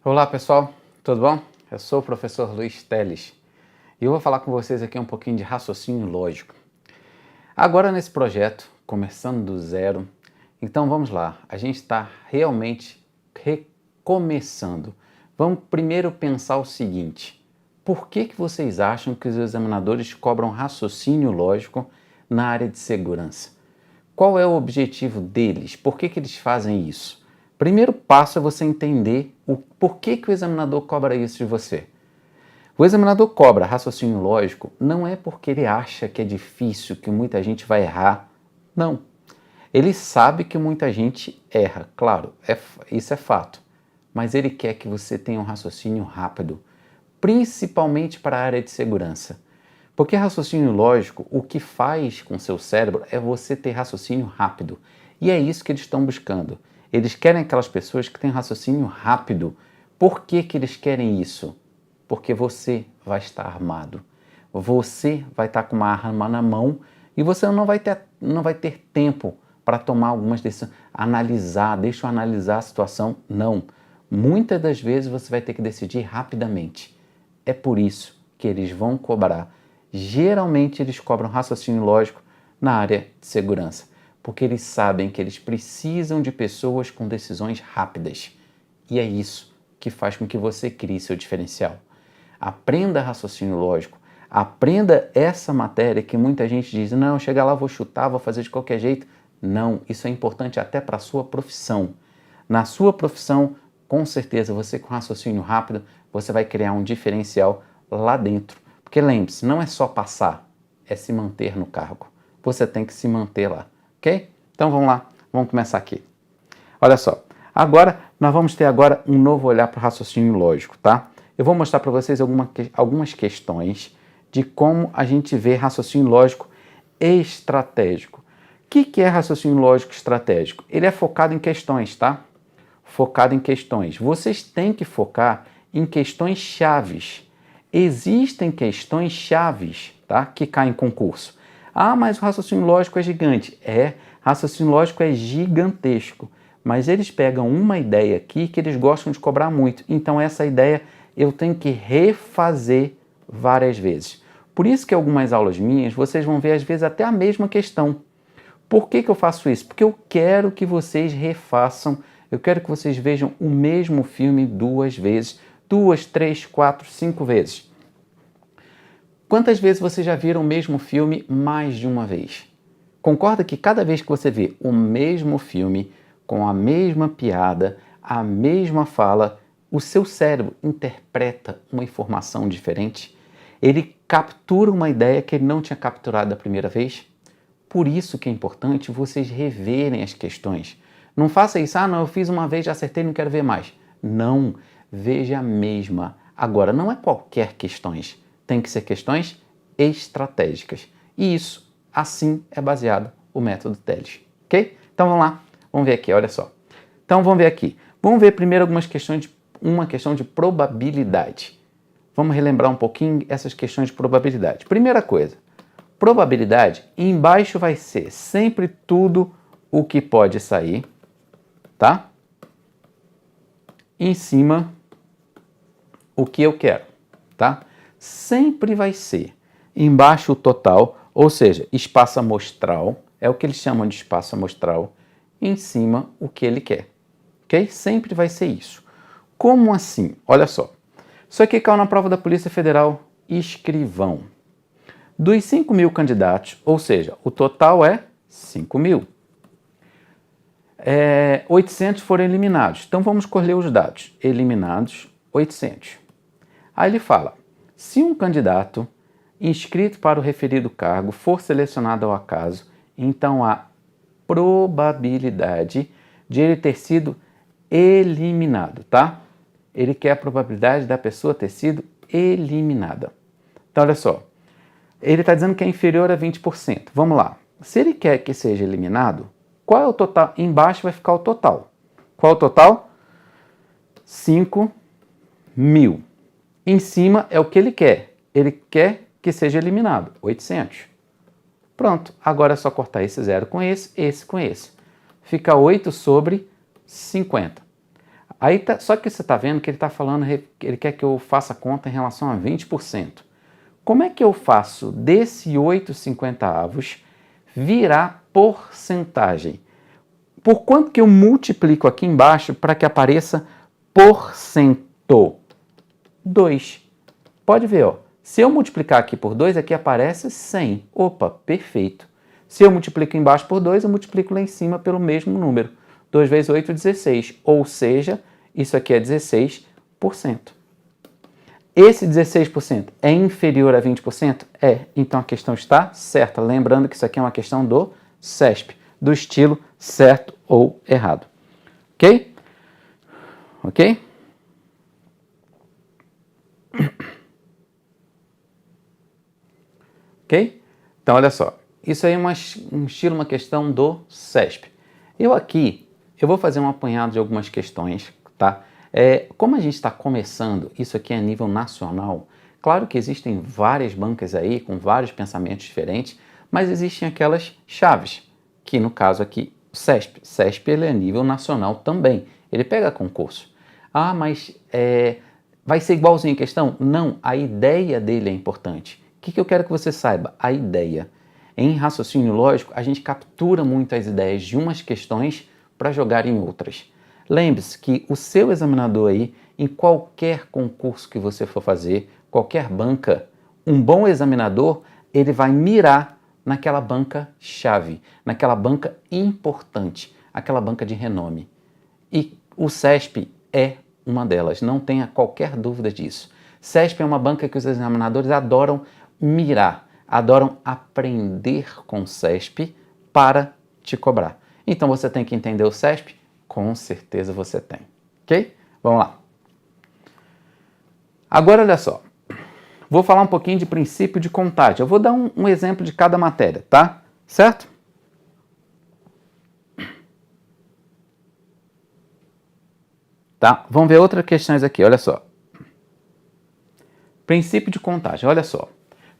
Olá pessoal, tudo bom? Eu sou o professor Luiz Teles e eu vou falar com vocês aqui um pouquinho de raciocínio lógico. Agora nesse projeto, começando do zero, então vamos lá, a gente está realmente recomeçando. Vamos primeiro pensar o seguinte: por que vocês acham que os examinadores cobram raciocínio lógico na área de segurança? Qual é o objetivo deles? Por que eles fazem isso? Primeiro passo é você entender o porquê que o examinador cobra isso de você. O examinador cobra raciocínio lógico não é porque ele acha que é difícil, que muita gente vai errar. Não. Ele sabe que muita gente erra, claro, isso é fato. Mas ele quer que você tenha um raciocínio rápido, principalmente para a área de segurança. Porque raciocínio lógico, o que faz com o seu cérebro é você ter raciocínio rápido. E é isso que eles estão buscando. Eles querem aquelas pessoas que têm raciocínio rápido. Por que eles querem isso? Porque você vai estar armado. Você vai estar com uma arma na mão e você não vai ter tempo para tomar algumas decisões. Deixa eu analisar a situação. Não. Muitas das vezes você vai ter que decidir rapidamente. É por isso que eles vão cobrar. Geralmente eles cobram raciocínio lógico na área de segurança, porque eles sabem que eles precisam de pessoas com decisões rápidas. E é isso que faz com que você crie seu diferencial. Aprenda raciocínio lógico, aprenda essa matéria que muita gente diz, não, chegar lá, vou chutar, vou fazer de qualquer jeito. Não, isso é importante até para a sua profissão. Na sua profissão, com certeza, você com raciocínio rápido, você vai criar um diferencial lá dentro. Porque lembre-se, não é só passar, é se manter no cargo. Você tem que se manter lá, ok? Então vamos lá, vamos começar aqui. Olha só, nós vamos ter agora um novo olhar para o raciocínio lógico, tá? Eu vou mostrar para vocês algumas questões de como a gente vê raciocínio lógico estratégico. O que é raciocínio lógico estratégico? Ele é focado em questões, tá? Focado em questões. Vocês têm que focar em questões chaves. Existem questões chaves, tá? Que caem em concurso. Ah, mas o raciocínio lógico é gigante. Raciocínio lógico é gigantesco. Mas eles pegam uma ideia aqui que eles gostam de cobrar muito. Então essa ideia eu tenho que refazer várias vezes. Por isso que algumas aulas minhas, vocês vão ver às vezes até a mesma questão. Por que eu faço isso? Porque eu quero que vocês refaçam, eu quero que vocês vejam o mesmo filme 2 vezes, 2, 3, 4, 5 vezes. Quantas vezes vocês já viram o mesmo filme mais de uma vez? Concorda que cada vez que você vê o mesmo filme, com a mesma piada, a mesma fala, o seu cérebro interpreta uma informação diferente? Ele captura uma ideia que ele não tinha capturado da primeira vez? Por isso que é importante vocês reverem as questões. Não faça isso, não, eu fiz uma vez, já acertei, não quero ver mais. Não, veja a mesma. Agora, não é qualquer questões, tem que ser questões estratégicas. E isso, assim, é baseado o método Teles, ok? Então vamos lá, vamos ver aqui, olha só. Então vamos ver aqui. Vamos ver primeiro uma questão de probabilidade. Vamos relembrar um pouquinho essas questões de probabilidade. Primeira coisa, probabilidade, embaixo vai ser sempre tudo o que pode sair, tá? Em cima, o que eu quero, tá? Sempre vai ser embaixo o total, ou seja, espaço amostral, é o que eles chamam de espaço amostral, em cima o que ele quer, ok? Sempre vai ser isso. Como assim? Olha só, isso aqui caiu na prova da Polícia Federal, escrivão. Dos 5.000 candidatos, ou seja, o total é 5.000. 800 foram eliminados. Então vamos escolher os dados. Eliminados, 800. Aí ele fala, se um candidato inscrito para o referido cargo for selecionado ao acaso, então há probabilidade de ele ter sido eliminado, tá? Ele quer a probabilidade da pessoa ter sido eliminada. Então olha só, ele está dizendo que é inferior a 20%. Vamos lá. Se ele quer que seja eliminado, qual é o total? Embaixo vai ficar o total. Qual é o total? 5.000. Em cima é o que ele quer. Ele quer que seja eliminado. 800. Pronto. Agora é só cortar esse zero com esse com esse. Fica 8 sobre 50. Aí só que você está vendo que ele está falando, ele quer que eu faça conta em relação a 20%. Como é que eu faço desse 8/50 virar porcentagem? Por quanto que eu multiplico aqui embaixo para que apareça porcento? 2. Pode ver, ó. Se eu multiplicar aqui por 2, aqui aparece 100. Opa, perfeito. Se eu multiplico embaixo por 2, eu multiplico lá em cima pelo mesmo número. 2 vezes 8, 16. Ou seja, isso aqui é 16%. Esse 16% é inferior a 20%? É. Então a questão está certa. Lembrando que isso aqui é uma questão do CESP, do estilo certo ou errado. Ok? Ok? Ok? Então, olha só. Isso aí é um estilo, uma questão do CESP. Eu vou fazer um apanhado de algumas questões, tá? Como a gente está começando, isso aqui é a nível nacional, claro que existem várias bancas aí com vários pensamentos diferentes, mas existem aquelas chaves, que no caso aqui, o CESP. CESP ele é a nível nacional também, ele pega concurso. Ah, mas vai ser igualzinho a questão? Não, a ideia dele é importante. O que eu quero que você saiba? A ideia. Em raciocínio lógico, a gente captura muito as ideias de umas questões para jogar em outras. Lembre-se que o seu examinador aí, em qualquer concurso que você for fazer, qualquer banca, um bom examinador, ele vai mirar naquela banca-chave, naquela banca importante, aquela banca de renome. E o CESP é uma delas, não tenha qualquer dúvida disso. CESP é uma banca que os examinadores adoram mirar, adoram aprender com o CESP para te cobrar. Então você tem que entender o CESP? Com certeza você tem. Ok? Vamos lá. Agora olha só. Vou falar um pouquinho de princípio de contagem. Eu vou dar um exemplo de cada matéria, tá? Certo? Tá? Vamos ver outras questões aqui, olha só. Princípio de contagem, olha só.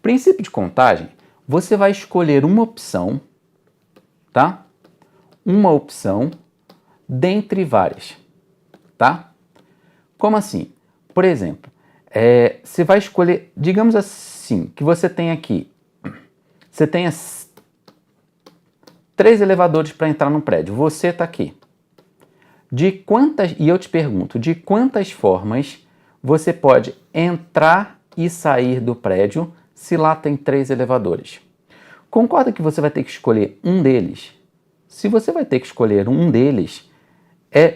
Princípio de contagem, você vai escolher uma opção, tá? Uma opção dentre várias, tá? Como assim? Por exemplo, você vai escolher, digamos assim, que você tem aqui, você tem 3 elevadores para entrar no prédio, você está aqui. E eu te pergunto, de quantas formas você pode entrar e sair do prédio se lá tem 3 elevadores? Concorda que você vai ter que escolher um deles? Se você vai ter que escolher um deles,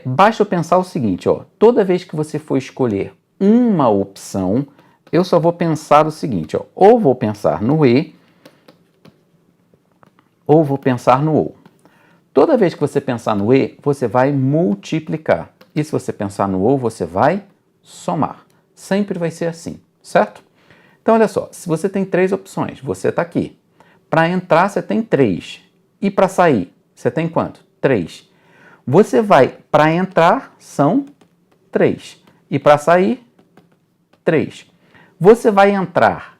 basta eu pensar o seguinte, ó, toda vez que você for escolher uma opção, eu só vou pensar o seguinte, ó, ou vou pensar no E, ou vou pensar no OU. Toda vez que você pensar no E, você vai multiplicar. E se você pensar no OU, você vai somar. Sempre vai ser assim, certo? Então, olha só, se você tem 3 opções, você está aqui. Para entrar, você tem 3. E para sair, você tem quanto? 3. Você vai, para entrar, são 3. E para sair, 3. Você vai entrar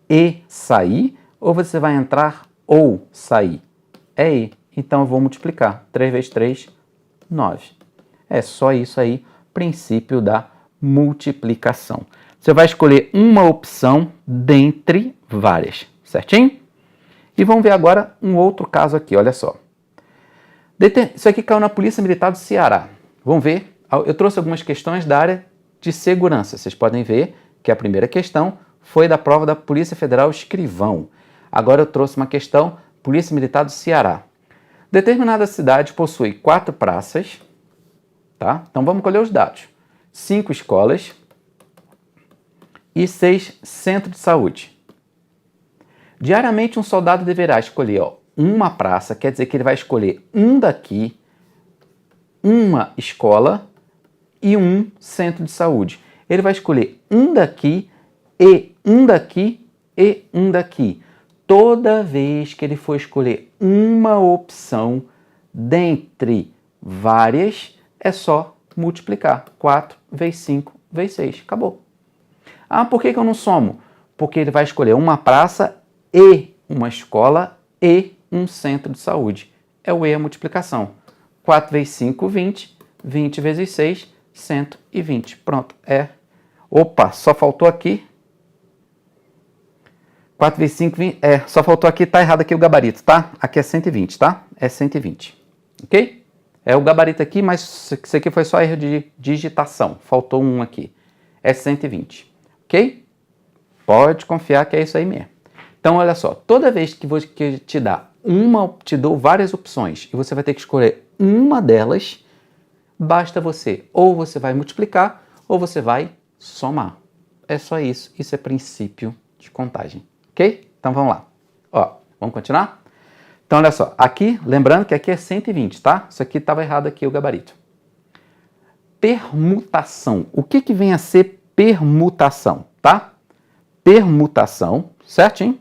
e sair, ou você vai entrar ou sair? É E. Então, eu vou multiplicar. 3 vezes 3, 9. É só isso aí, princípio da multiplicação. Você vai escolher uma opção dentre várias, certinho? E vamos ver agora um outro caso aqui, olha só. Isso aqui caiu na Polícia Militar do Ceará. Vamos ver. Eu trouxe algumas questões da área de segurança. Vocês podem ver que a primeira questão foi da prova da Polícia Federal Escrivão. Agora eu trouxe uma questão Polícia Militar do Ceará. Determinada cidade possui 4 praças, tá? Então vamos colher os dados. 5 escolas e 6 centros de saúde. Diariamente um soldado deverá escolher uma praça, quer dizer que ele vai escolher um daqui, uma escola e um centro de saúde. Ele vai escolher um daqui e um daqui e um daqui. Toda vez que ele for escolher uma opção dentre várias, é só multiplicar. 4 vezes 5 vezes 6. Acabou. Ah, por que eu não somo? Porque ele vai escolher uma praça e uma escola e um centro de saúde. É o E, a multiplicação. 4 vezes 5, 20. 20 vezes 6, 120. Pronto, Opa, só faltou aqui. 4 vezes 5, 20. Só faltou aqui, tá errado aqui o gabarito, tá? Aqui é 120, tá? É 120, ok? É o gabarito aqui, mas isso aqui foi só erro de digitação. Faltou um aqui. É 120, ok? Pode confiar que é isso aí mesmo. Então, olha só, toda vez que te dou várias opções e você vai ter que escolher uma delas, basta ou você vai multiplicar ou você vai somar. É só isso. Isso é princípio de contagem. Ok? Então vamos lá. Vamos continuar? Então olha só, aqui, lembrando que aqui é 120, tá? Isso aqui estava errado aqui o gabarito. Permutação. O que vem a ser permutação, tá? Permutação, certinho?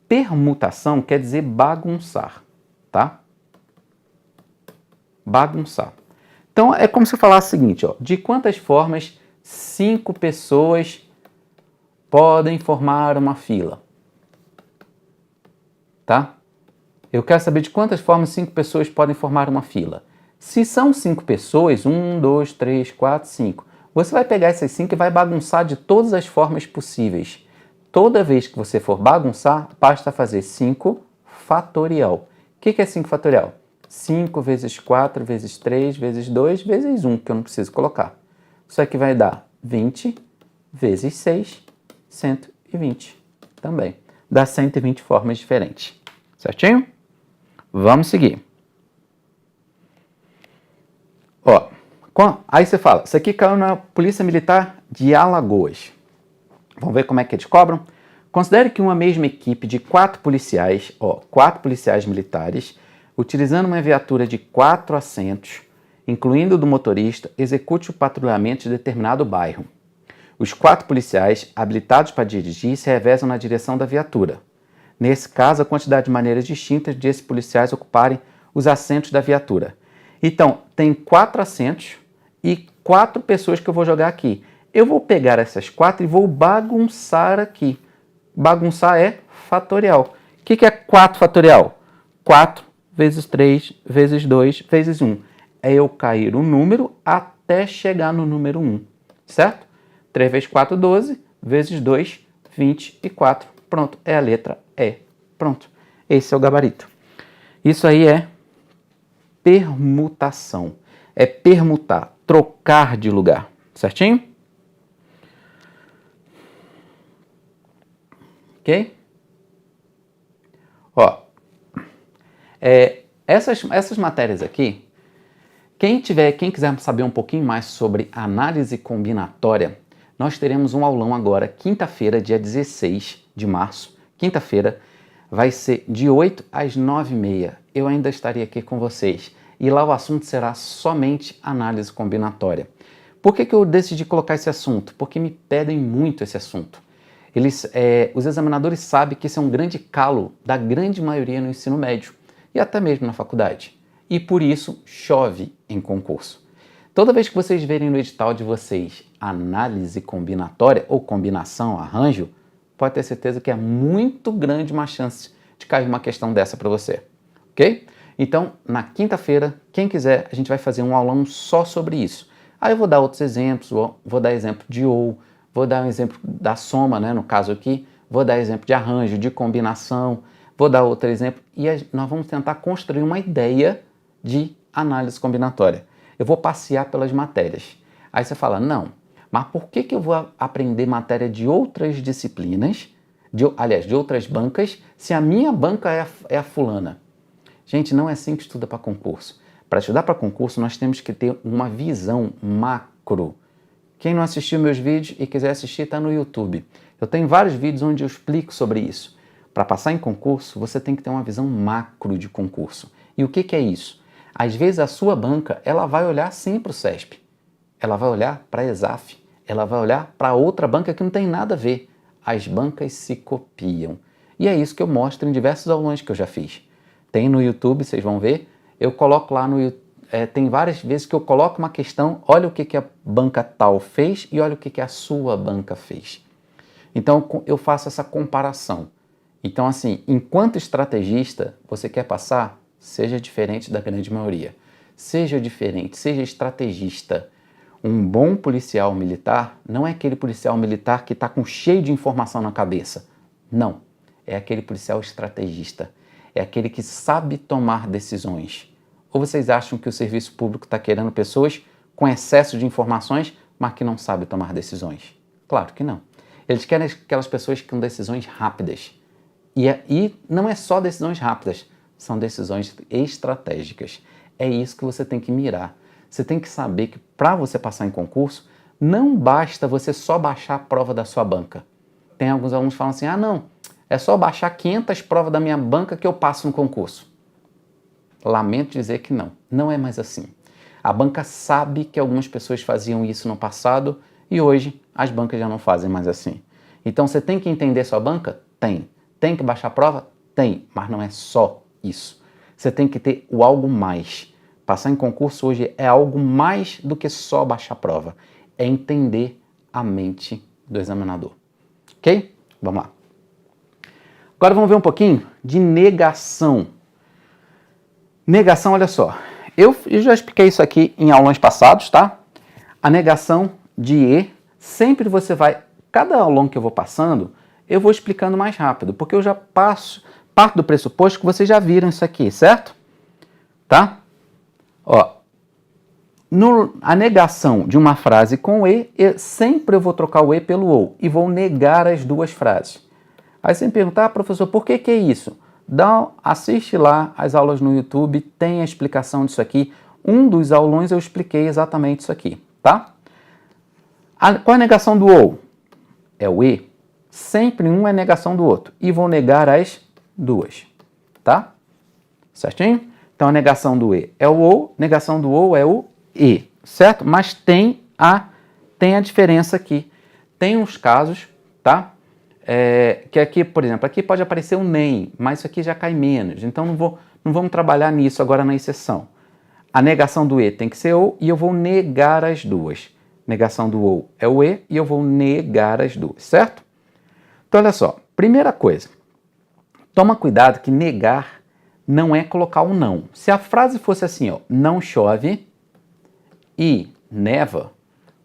Permutação quer dizer bagunçar, tá? Bagunçar. Então é como se eu falasse o seguinte, de quantas formas 5 pessoas podem formar uma fila, tá? Eu quero saber de quantas formas 5 pessoas podem formar uma fila. Se são 5 pessoas, 1, 2, 3, 4, 5, você vai pegar essas 5 e vai bagunçar de todas as formas possíveis. Toda vez que você for bagunçar, basta fazer 5 fatorial. O que é 5 fatorial? 5 vezes 4 vezes 3 vezes 2 vezes 1, que eu não preciso colocar. Isso aqui vai dar 20 vezes 6, 120 também. Dá 120 formas diferentes. Certinho? Vamos seguir. Aí você fala, isso aqui caiu na Polícia Militar de Alagoas. Vamos ver como é que eles cobram? Considere que uma mesma equipe de 4 policiais, 4 policiais militares, utilizando uma viatura de 4 assentos, incluindo o do motorista, execute o patrulhamento de determinado bairro. Os 4 policiais, habilitados para dirigir, se revezam na direção da viatura. Nesse caso, a quantidade de maneiras distintas de esses policiais ocuparem os assentos da viatura. Então, tem 4 assentos e 4 pessoas que eu vou jogar aqui. Eu vou pegar essas 4 e vou bagunçar aqui. Bagunçar é fatorial. O que é 4 fatorial? 4 vezes 3 vezes 2 vezes 1. É eu cair o número até chegar no número 1, certo? 3 vezes 4, 12, vezes 2, 24. Pronto, é a letra E. Pronto, esse é o gabarito. Isso aí é permutação. É permutar, trocar de lugar, certinho? Ok? Essas matérias aqui, quem quiser saber um pouquinho mais sobre análise combinatória, nós teremos um aulão agora, quinta-feira, dia 16 de março. Quinta-feira vai ser de 8 às 9h30. Eu ainda estarei aqui com vocês. E lá o assunto será somente análise combinatória. Por que eu decidi colocar esse assunto? Porque me pedem muito esse assunto. Os examinadores sabem que esse é um grande calo da grande maioria no ensino médio e até mesmo na faculdade. E por isso chove em concurso. Toda vez que vocês verem no edital de vocês análise combinatória ou combinação, arranjo, pode ter certeza que é muito grande uma chance de cair uma questão dessa para você, ok? Então, na quinta-feira, quem quiser, a gente vai fazer um aulão só sobre isso. Aí eu vou dar outros exemplos, vou dar exemplo de ou, vou dar um exemplo da soma, né, no caso aqui, vou dar exemplo de arranjo, de combinação, vou dar outro exemplo e nós vamos tentar construir uma ideia de análise combinatória. Eu vou passear pelas matérias. Aí você fala, não, mas por que eu vou aprender matéria de outras disciplinas, de outras bancas, se a minha banca é a fulana? Gente, não é assim que estuda para concurso. Para estudar para concurso, nós temos que ter uma visão macro. Quem não assistiu meus vídeos e quiser assistir, está no YouTube. Eu tenho vários vídeos onde eu explico sobre isso. Para passar em concurso, você tem que ter uma visão macro de concurso. E o que é isso? Às vezes a sua banca, ela vai olhar sim para o CESP. Ela vai olhar para a ESAF. Ela vai olhar para outra banca que não tem nada a ver. As bancas se copiam. E é isso que eu mostro em diversos aulões que eu já fiz. Tem no YouTube, vocês vão ver. Eu coloco lá no YouTube. Tem várias vezes que eu coloco uma questão, olha o que a banca tal fez e olha o que a sua banca fez. Então eu faço essa comparação. Então assim, enquanto estrategista, você quer passar, seja diferente da grande maioria. Seja diferente, seja estrategista. Um bom policial militar não é aquele policial militar que está com cheio de informação na cabeça. Não. É aquele policial estrategista. É aquele que sabe tomar decisões. Ou vocês acham que o serviço público está querendo pessoas com excesso de informações, mas que não sabem tomar decisões? Claro que não. Eles querem aquelas pessoas com decisões rápidas. E não é só decisões rápidas, são decisões estratégicas. É isso que você tem que mirar. Você tem que saber que para você passar em concurso, não basta você só baixar a prova da sua banca. Tem alguns alunos que falam assim, não, é só baixar 500 provas da minha banca que eu passo no concurso. Lamento dizer que não, não é mais assim. A banca sabe que algumas pessoas faziam isso no passado e hoje as bancas já não fazem mais assim. Então você tem que entender sua banca? Tem. Tem que baixar a prova? Tem, mas não é só isso. Você tem que ter o algo mais. Passar em concurso hoje é algo mais do que só baixar a prova. É entender a mente do examinador. Ok? Vamos lá. Agora vamos ver um pouquinho de negação. Negação, olha só. Eu já expliquei isso aqui em aulões passados, tá? A negação de E, sempre você vai... Cada aulão que eu vou passando, eu vou explicando mais rápido, porque eu já parto do pressuposto que vocês já viram isso aqui, certo? Tá? Ó, a negação de uma frase com E, sempre eu vou trocar o E pelo OU e vou negar as duas frases. Aí você me pergunta, professor, por que é isso? Assiste lá as aulas no YouTube, tem a explicação disso aqui. Um dos aulões eu expliquei exatamente isso aqui, tá? Qual é a negação do OU? É o E. Sempre um é negação do outro. E vou negar as duas, tá? Certinho? Então a negação do E é o OU, negação do OU é o E, certo? Mas tem a diferença aqui. Tem uns casos, tá? Que aqui, por exemplo, aqui pode aparecer um NEM, mas isso aqui já cai menos. Então não vamos trabalhar nisso agora na exceção. A negação do E tem que ser OU e eu vou negar as duas. Negação do OU é o E e eu vou negar as duas, certo? Então olha só, primeira coisa, toma cuidado que negar não é colocar um não. Se a frase fosse assim, ó, não chove e neva,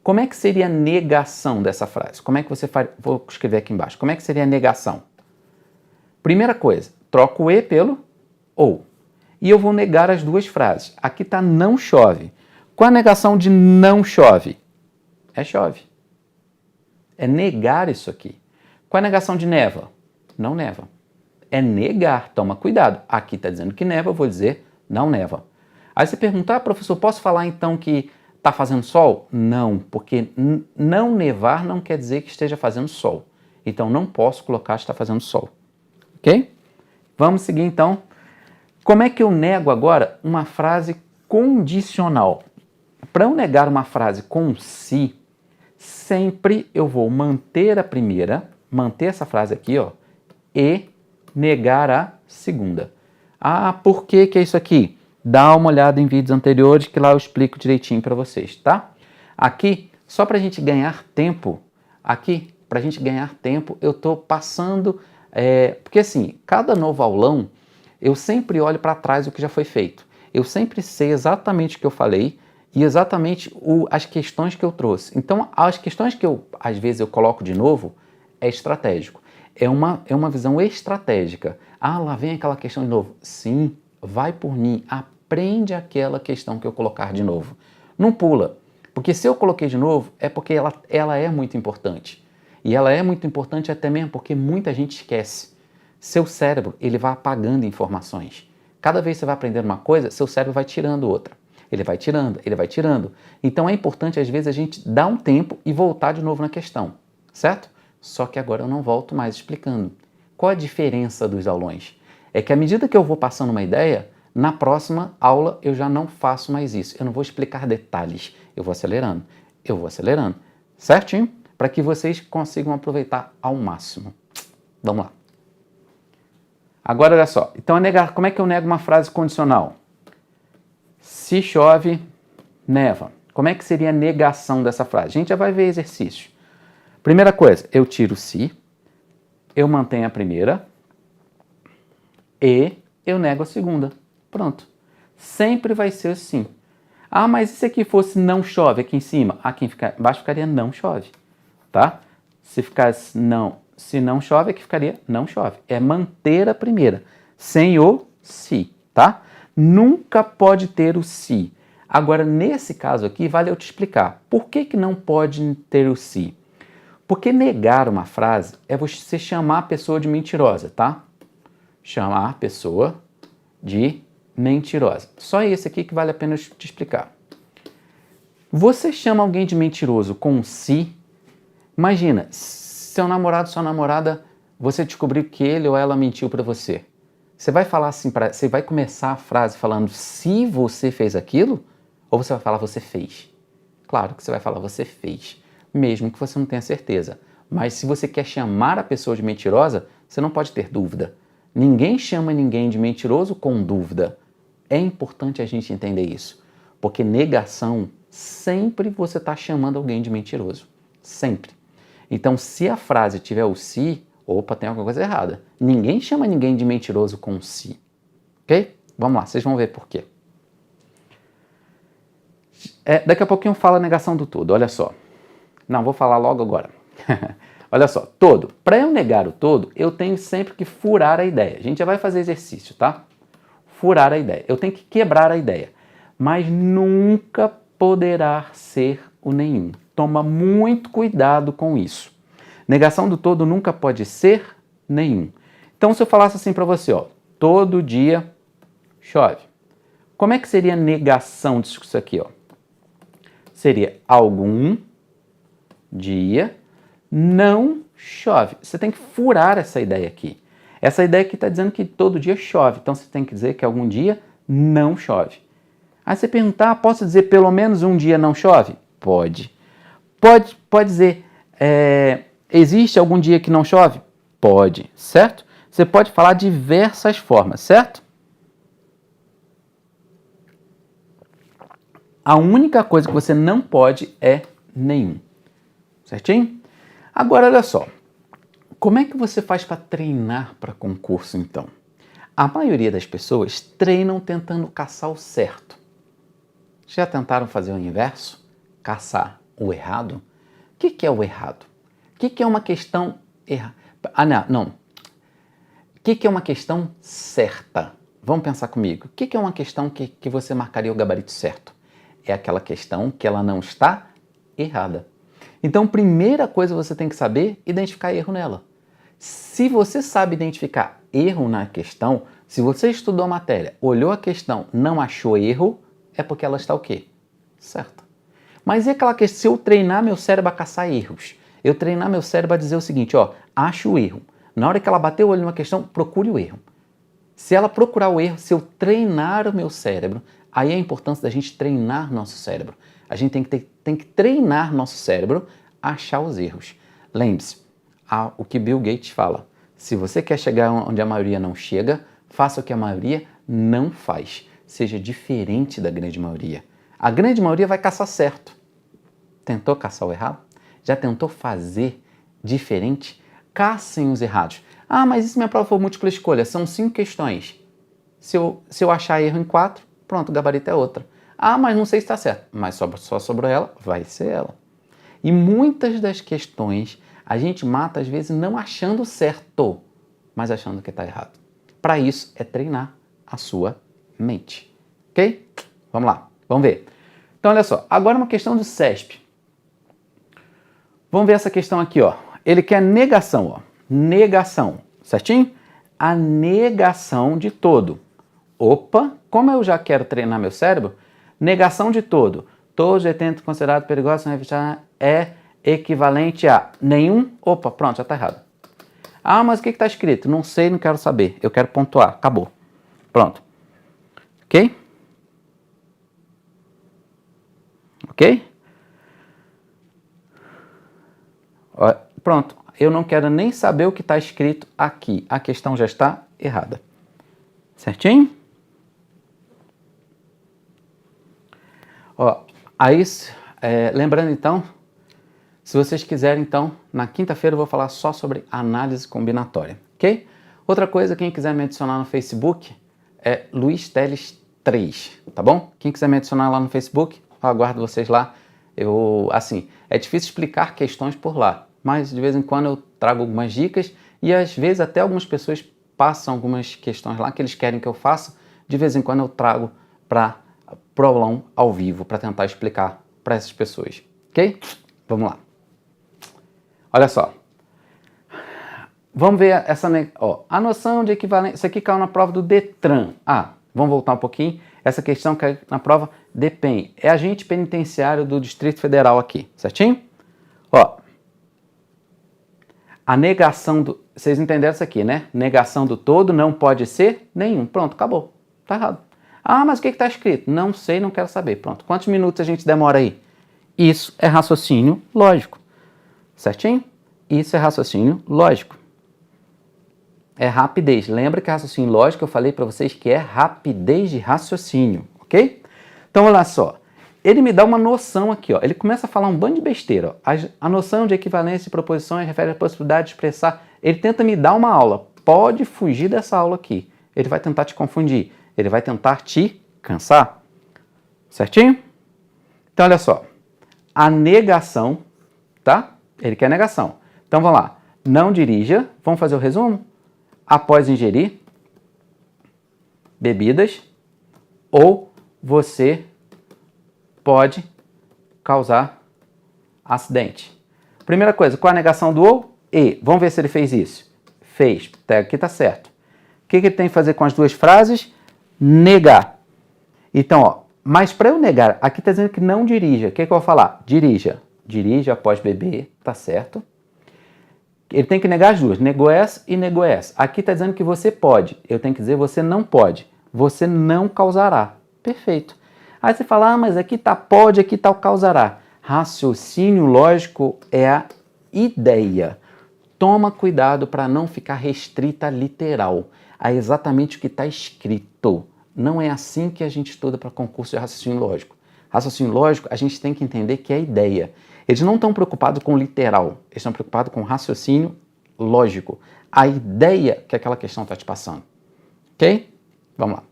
como é que seria a negação dessa frase? Como é que você faz? Vou escrever aqui embaixo. Como é que seria a negação? Primeira coisa, troco o E pelo OU. E eu vou negar as duas frases. Aqui está não chove. Qual a negação de não chove? É chove. É negar isso aqui. Qual a negação de neva? Não neva. É negar. Toma cuidado. Aqui está dizendo que neva, eu vou dizer não neva. Aí você pergunta, professor, posso falar então que está fazendo sol? Não, porque não nevar não quer dizer que esteja fazendo sol. Então não posso colocar está fazendo sol. Ok? Vamos seguir então. Como é que eu nego agora uma frase condicional? Para eu negar uma frase com se, sempre eu vou manter a primeira, manter essa frase aqui, ó, e negar a segunda. Por que é isso aqui? Dá uma olhada em vídeos anteriores que lá eu explico direitinho para vocês, tá? Aqui, só para a gente ganhar tempo, eu estou passando, porque assim, cada novo aulão, eu sempre olho para trás o que já foi feito. Eu sempre sei exatamente o que eu falei e exatamente as questões que eu trouxe. Então, as questões que às vezes eu coloco de novo, é estratégico. É uma visão estratégica. Lá vem aquela questão de novo. Sim, vai por mim, aprende aquela questão que eu colocar de novo. Não pula, porque se eu coloquei de novo, é porque ela é muito importante. E ela é muito importante até mesmo porque muita gente esquece. Seu cérebro, ele vai apagando informações. Cada vez que você vai aprendendo uma coisa, seu cérebro vai tirando outra. Ele vai tirando, ele vai tirando. Então é importante, às vezes, a gente dar um tempo e voltar de novo na questão, certo? Só que agora eu não volto mais explicando. Qual a diferença dos aulões? É que à medida que eu vou passando uma ideia, na próxima aula eu já não faço mais isso. Eu não vou explicar detalhes. Eu vou acelerando, certinho? Para que vocês consigam aproveitar ao máximo. Vamos lá. Agora, olha só. Então, como é que eu nego uma frase condicional? Se chove, neva. Como é que seria a negação dessa frase? A gente já vai ver exercício. Primeira coisa, eu tiro se, eu mantenho a primeira e eu nego a segunda. Pronto. Sempre vai ser assim. Ah, mas e se aqui fosse não chove aqui em cima? Aqui embaixo ficaria não chove, tá? Se ficasse não, se não chove, aqui ficaria não chove. É manter a primeira, sem o se, tá? Nunca pode ter o se. Agora, nesse caso aqui, vale eu te explicar. Por que não pode ter o se? Porque negar uma frase é você chamar a pessoa de mentirosa, tá? Chamar a pessoa de mentirosa. Só esse aqui que vale a pena eu te explicar. Você chama alguém de mentiroso com um se. Imagina, seu namorado, sua namorada, você descobriu que ele ou ela mentiu para você. Você vai falar assim, você vai começar a frase falando se você fez aquilo, ou você vai falar você fez? Claro que você vai falar você fez, mesmo que você não tenha certeza. Mas se você quer chamar a pessoa de mentirosa, você não pode ter dúvida. Ninguém chama ninguém de mentiroso com dúvida. É importante a gente entender isso, porque negação, sempre você está chamando alguém de mentiroso. Sempre. Então, se a frase tiver o se, opa, tem alguma coisa errada. Ninguém chama ninguém de mentiroso com se. Ok? Vamos lá, vocês vão ver por quê. Daqui a pouquinho eu falo a negação do todo, olha só. Não, vou falar logo agora. Olha só, todo. Para eu negar o todo, eu tenho sempre que furar a ideia. A gente já vai fazer exercício, tá? Furar a ideia. Eu tenho que quebrar a ideia. Mas nunca poderá ser o nenhum. Toma muito cuidado com isso. Negação do todo nunca pode ser nenhum. Então, se eu falasse assim para você, ó, todo dia chove. Como é que seria a negação disso aqui, ó? Seria algum dia não chove. Você tem que furar essa ideia aqui. Essa ideia aqui está dizendo que todo dia chove. Então, você tem que dizer que algum dia não chove. Aí você perguntar, posso dizer pelo menos um dia não chove? Pode. Pode dizer, existe algum dia que não chove? Pode, certo? Você pode falar diversas formas, certo? A única coisa que você não pode é nenhum. Certinho? Agora, olha só. Como é que você faz para treinar para concurso, então? A maioria das pessoas treinam tentando caçar o certo. Já tentaram fazer o inverso? Caçar o errado? O que é o errado? O que é uma questão errada? Não. O que é uma questão certa? Vamos pensar comigo. O que é uma questão que você marcaria o gabarito certo? É aquela questão que ela não está errada. Então, primeira coisa você tem que saber, identificar erro nela. Se você sabe identificar erro na questão, se você estudou a matéria, olhou a questão, não achou erro, é porque ela está o quê? Certa. Mas e aquela questão, se eu treinar meu cérebro a caçar erros, eu treinar meu cérebro a dizer o seguinte, ó, acho o erro. Na hora que ela bater o olho numa questão, procure o erro. Se ela procurar o erro, se eu treinar o meu cérebro, aí é a importância da gente treinar nosso cérebro. A gente tem que treinar nosso cérebro a achar os erros. Lembre-se, o que Bill Gates fala, se você quer chegar onde a maioria não chega, faça o que a maioria não faz. Seja diferente da grande maioria. A grande maioria vai caçar certo. Tentou caçar o errado? Já tentou fazer diferente? Caçem os errados. Ah, mas e se minha prova for múltipla escolha? São 5 questões. Se eu achar erro em 4, pronto, o gabarito é outra. Ah, mas não sei se está certo. Mas só sobrou ela, vai ser ela. E muitas das questões a gente mata, às vezes, não achando certo, mas achando que está errado. Para isso, é treinar a sua mente. Ok? Vamos lá, vamos ver. Então, olha só, agora uma questão do CESP. Vamos ver essa questão aqui, ó. Ele quer negação, ó. Negação, certinho? A negação de todo. Opa, como eu já quero treinar meu cérebro, negação de todo. Todos os detentos considerados perigosos é equivalente a nenhum. Opa, pronto, já está errado. Ah, mas o que está escrito? Não sei, não quero saber. Eu quero pontuar. Acabou. Pronto. Ok? Ok? Pronto. Eu não quero nem saber o que está escrito aqui. A questão já está errada. Certinho? Ó, aí, lembrando então, se vocês quiserem então, na quinta-feira eu vou falar só sobre análise combinatória, ok? Outra coisa, quem quiser me adicionar no Facebook é Luiz Teles 3, tá bom? Quem quiser me adicionar lá no Facebook, eu aguardo vocês lá. Assim, é difícil explicar questões por lá, mas de vez em quando eu trago algumas dicas e às vezes até algumas pessoas passam algumas questões lá que eles querem que eu faça. De vez em quando eu trago para o aulão ao vivo para tentar explicar para essas pessoas, ok? Vamos lá. Olha só. Vamos ver a noção de equivalência. Isso aqui caiu na prova do Detran. Vamos voltar um pouquinho. Essa questão caiu na prova DEPEN. É agente penitenciário do Distrito Federal aqui, certinho? Ó, a negação do... Vocês entenderam isso aqui, né? Negação do todo não pode ser nenhum. Pronto, acabou. Tá errado. Mas o que está escrito? Não sei, não quero saber. Pronto. Quantos minutos a gente demora aí? Isso é raciocínio lógico. Certinho? Isso é raciocínio lógico. É rapidez. Lembra que raciocínio lógico eu falei para vocês que é rapidez de raciocínio, ok? Então, olha só. Ele me dá uma noção aqui, ó. Ele começa a falar um bando de besteira. Ó. A noção de equivalência de proposições refere à possibilidade de expressar. Ele tenta me dar uma aula. Pode fugir dessa aula aqui. Ele vai tentar te confundir. Ele vai tentar te cansar. Certinho? Então, olha só. A negação, tá? Ele quer negação. Então, vamos lá. Não dirija. Vamos fazer o resumo? Após ingerir bebidas, ou você pode causar acidente. Primeira coisa, qual a negação do ou? E. Vamos ver se ele fez isso. Fez. Aqui está certo. O que ele tem que fazer com as duas frases? Negar. Então, ó, mas para eu negar, aqui está dizendo que não dirija. O que eu vou falar? Dirija. Dirija após beber, tá certo. Ele tem que negar as duas, negoes e negoes. Aqui está dizendo que você pode. Eu tenho que dizer você não pode. Você não causará. Perfeito. Aí você fala, mas aqui está pode, aqui está o causará. Raciocínio lógico é a ideia. Toma cuidado para não ficar restrita a literal, a exatamente o que está escrito. Não é assim que a gente estuda para concurso de raciocínio lógico. Raciocínio lógico, a gente tem que entender que é ideia. Eles não estão preocupados com literal, eles estão preocupados com raciocínio lógico. A ideia que aquela questão está te passando. Ok? Vamos lá.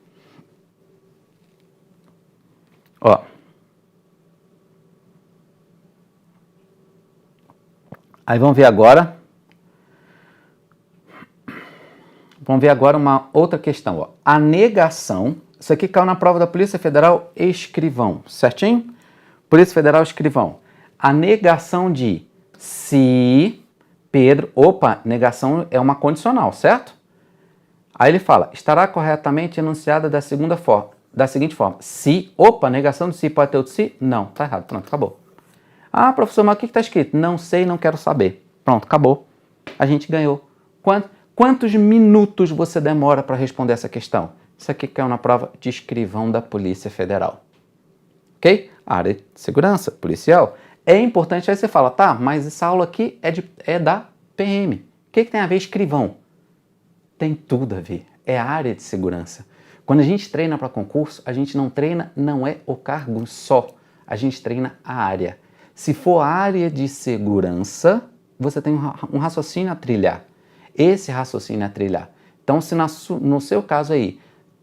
Ó. Aí vamos ver agora. Vamos ver agora uma outra questão. Ó. A negação. Isso aqui caiu na prova da Polícia Federal Escrivão. Certinho? Polícia Federal Escrivão. A negação de se Pedro... Opa, negação é uma condicional, certo? Aí ele fala, estará corretamente enunciada da seguinte forma. Se... Opa, negação de se pode ter outro se? Não, tá errado. Pronto, acabou. Professor, mas o que está escrito? Não sei, não quero saber. Pronto, acabou. A gente ganhou. Quantos minutos você demora para responder essa questão? Isso aqui caiu na prova de escrivão da Polícia Federal. Ok? Área de segurança policial. É importante, aí você fala, tá, mas essa aula aqui é da PM. O que tem a ver escrivão? Tem tudo a ver. É a área de segurança. Quando a gente treina para concurso, a gente não treina, não é o cargo só. A gente treina a área. Se for área de segurança, você tem um raciocínio a trilhar. Esse raciocínio a trilhar. Então, se no seu caso aí,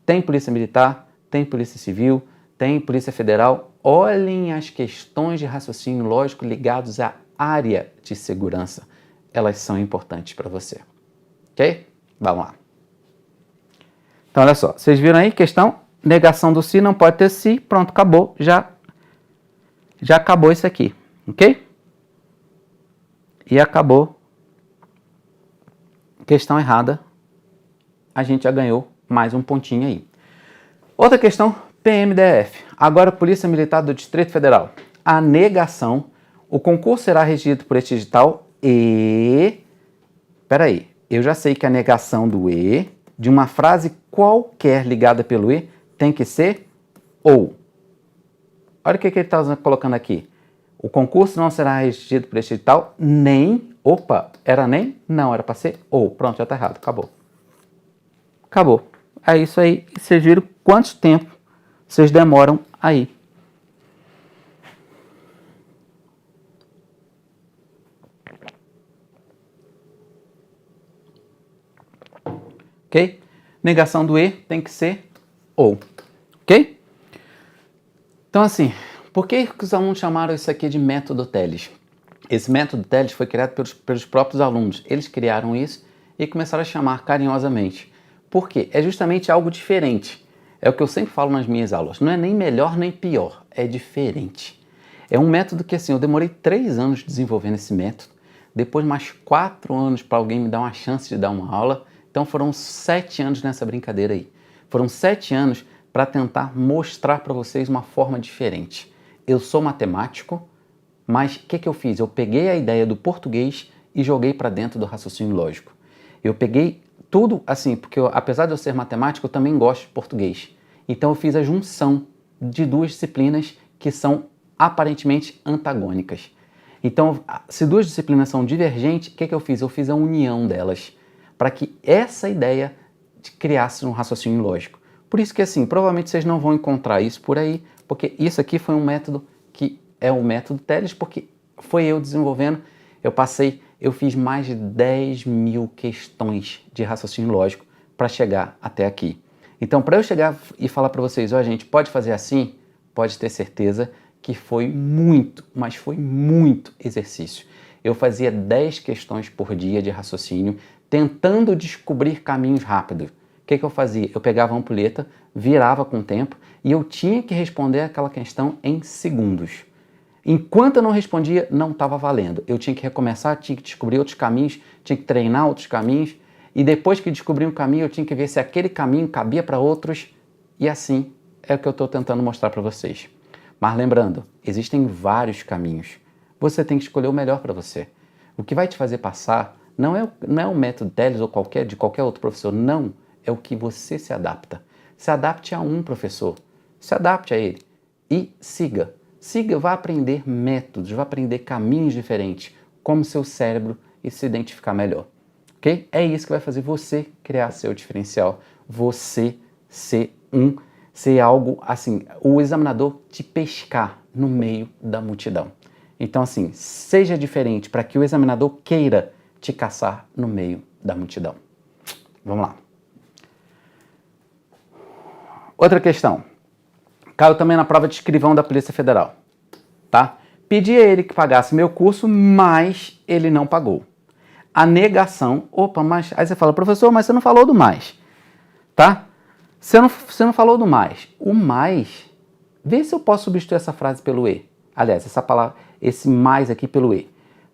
tem polícia militar, tem polícia civil, tem polícia federal, olhem as questões de raciocínio lógico ligados à área de segurança. Elas são importantes para você. Ok? Vamos lá. Então, olha só. Vocês viram aí? Questão, negação do se, não pode ter se. Pronto, acabou. Já acabou isso aqui. Ok? E acabou. Questão errada. A gente já ganhou mais um pontinho aí. Outra questão, PMDF. Agora, Polícia Militar do Distrito Federal. A negação. O concurso será regido por este edital e... Peraí. Eu já sei que a negação do e, de uma frase qualquer ligada pelo e, tem que ser ou. Olha o que ele está colocando aqui. O concurso não será regido por este edital, nem... Opa, era nem? Não, era para ser ou. Pronto, já está errado. Acabou. Acabou. É isso aí. E vocês viram quanto tempo vocês demoram aí. Ok? Negação do e tem que ser ou. ok? Então assim, por que os alunos chamaram isso aqui de método Teles? Esse método Teles foi criado pelos próprios alunos. Eles criaram isso e começaram a chamar carinhosamente. Por quê? É justamente algo diferente. É o que eu sempre falo nas minhas aulas. Não é nem melhor nem pior, é diferente. É um método que assim, eu demorei 3 anos desenvolvendo esse método. Depois mais 4 anos para alguém me dar uma chance de dar uma aula. Então foram 7 anos nessa brincadeira aí. Foram 7 anos para tentar mostrar para vocês uma forma diferente. Eu sou matemático, mas o que eu fiz? Eu peguei a ideia do português e joguei para dentro do raciocínio lógico. Eu peguei tudo assim, porque apesar de eu ser matemático, eu também gosto de português. Então eu fiz a junção de 2 disciplinas que são aparentemente antagônicas. Então, se 2 disciplinas são divergentes, o que eu fiz? Eu fiz a união delas, para que essa ideia criasse um raciocínio lógico. Por isso que assim, provavelmente vocês não vão encontrar isso por aí, porque isso aqui foi um método que é o método Teles, porque foi eu desenvolvendo, eu fiz mais de 10.000 questões de raciocínio lógico para chegar até aqui. Então, para eu chegar e falar para vocês, ó, gente, pode fazer assim, pode ter certeza que foi muito, mas foi muito exercício. Eu fazia 10 questões por dia de raciocínio, tentando descobrir caminhos rápidos. O que eu fazia? Eu pegava a ampulheta, virava com o tempo e eu tinha que responder aquela questão em segundos. Enquanto eu não respondia, não estava valendo. Eu tinha que recomeçar, tinha que descobrir outros caminhos, tinha que treinar outros caminhos. E depois que descobri um caminho, eu tinha que ver se aquele caminho cabia para outros. E assim é o que eu estou tentando mostrar para vocês. Mas lembrando, existem vários caminhos. Você tem que escolher o melhor para você. O que vai te fazer passar não é o método Teles ou de qualquer outro professor. Não, é o que você se adapta. Se adapte a um professor. Se adapte a ele. E siga. Siga, vá aprender métodos, vá aprender caminhos diferentes, como seu cérebro e se identificar melhor. Ok? É isso que vai fazer você criar seu diferencial. Você ser algo assim, o examinador te pescar no meio da multidão. Então assim, seja diferente para que o examinador queira te caçar no meio da multidão. Vamos lá. Outra questão. Caiu também na prova de escrivão da Polícia Federal, tá? Pedi a ele que pagasse meu curso, mas ele não pagou. A negação, mas aí você fala, professor, mas você não falou do mais, tá? Você não falou do mais. O mais, vê se eu posso substituir essa frase pelo e. Aliás, essa palavra, esse mais aqui pelo e.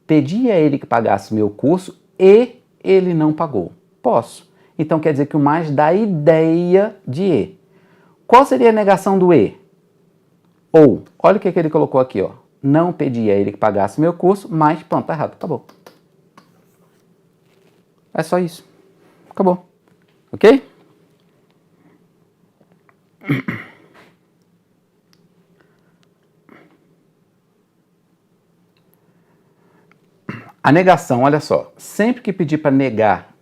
Pedi a ele que pagasse meu curso e ele não pagou. Posso. Então quer dizer que o mais dá ideia de e. Qual seria a negação do e? Ou, olha o que ele colocou aqui, ó. Não pedi a ele que pagasse meu curso, mas, pronto, tá errado, acabou. É só isso. Acabou. Ok? A negação, olha só. Sempre que pedir para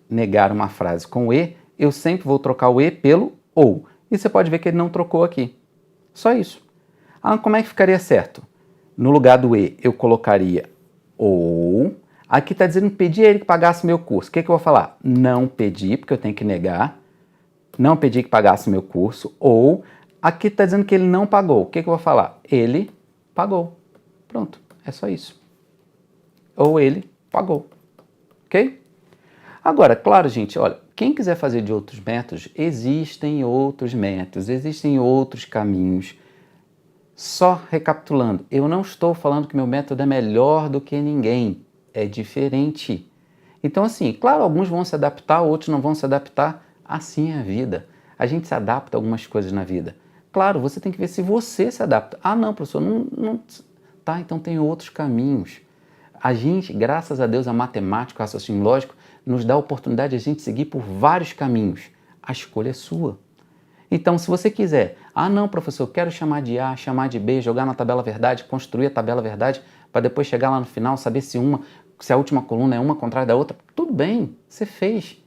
negar uma frase com e, eu sempre vou trocar o e pelo ou. E você pode ver que ele não trocou aqui. Só isso. Ah, como é que ficaria certo? No lugar do e, eu colocaria ou. Aqui está dizendo pedi a ele que pagasse meu curso. O que eu vou falar? Não pedi, porque eu tenho que negar. Não pedi que pagasse meu curso. Ou, aqui está dizendo que ele não pagou. O que eu vou falar? Ele pagou. Pronto, é só isso. Ou ele pagou. Ok? Agora, claro, gente, olha, quem quiser fazer de outros métodos, existem outros métodos, existem outros caminhos. Só recapitulando, eu não estou falando que meu método é melhor do que ninguém, é diferente. Então assim, claro, alguns vão se adaptar, outros não vão se adaptar, assim é a vida. A gente se adapta a algumas coisas na vida. Claro, você tem que ver se você se adapta. Ah não, professor, não. Tá, então tem outros caminhos. A gente, graças a Deus, a matemática, o raciocínio lógico, nos dá a oportunidade de a gente seguir por vários caminhos. A escolha é sua. Então, se você quiser, ah não, professor, eu quero chamar de A, chamar de B, jogar na tabela verdade, construir a tabela verdade, para depois chegar lá no final, saber se a última coluna é uma contrária da outra, tudo bem, você fez.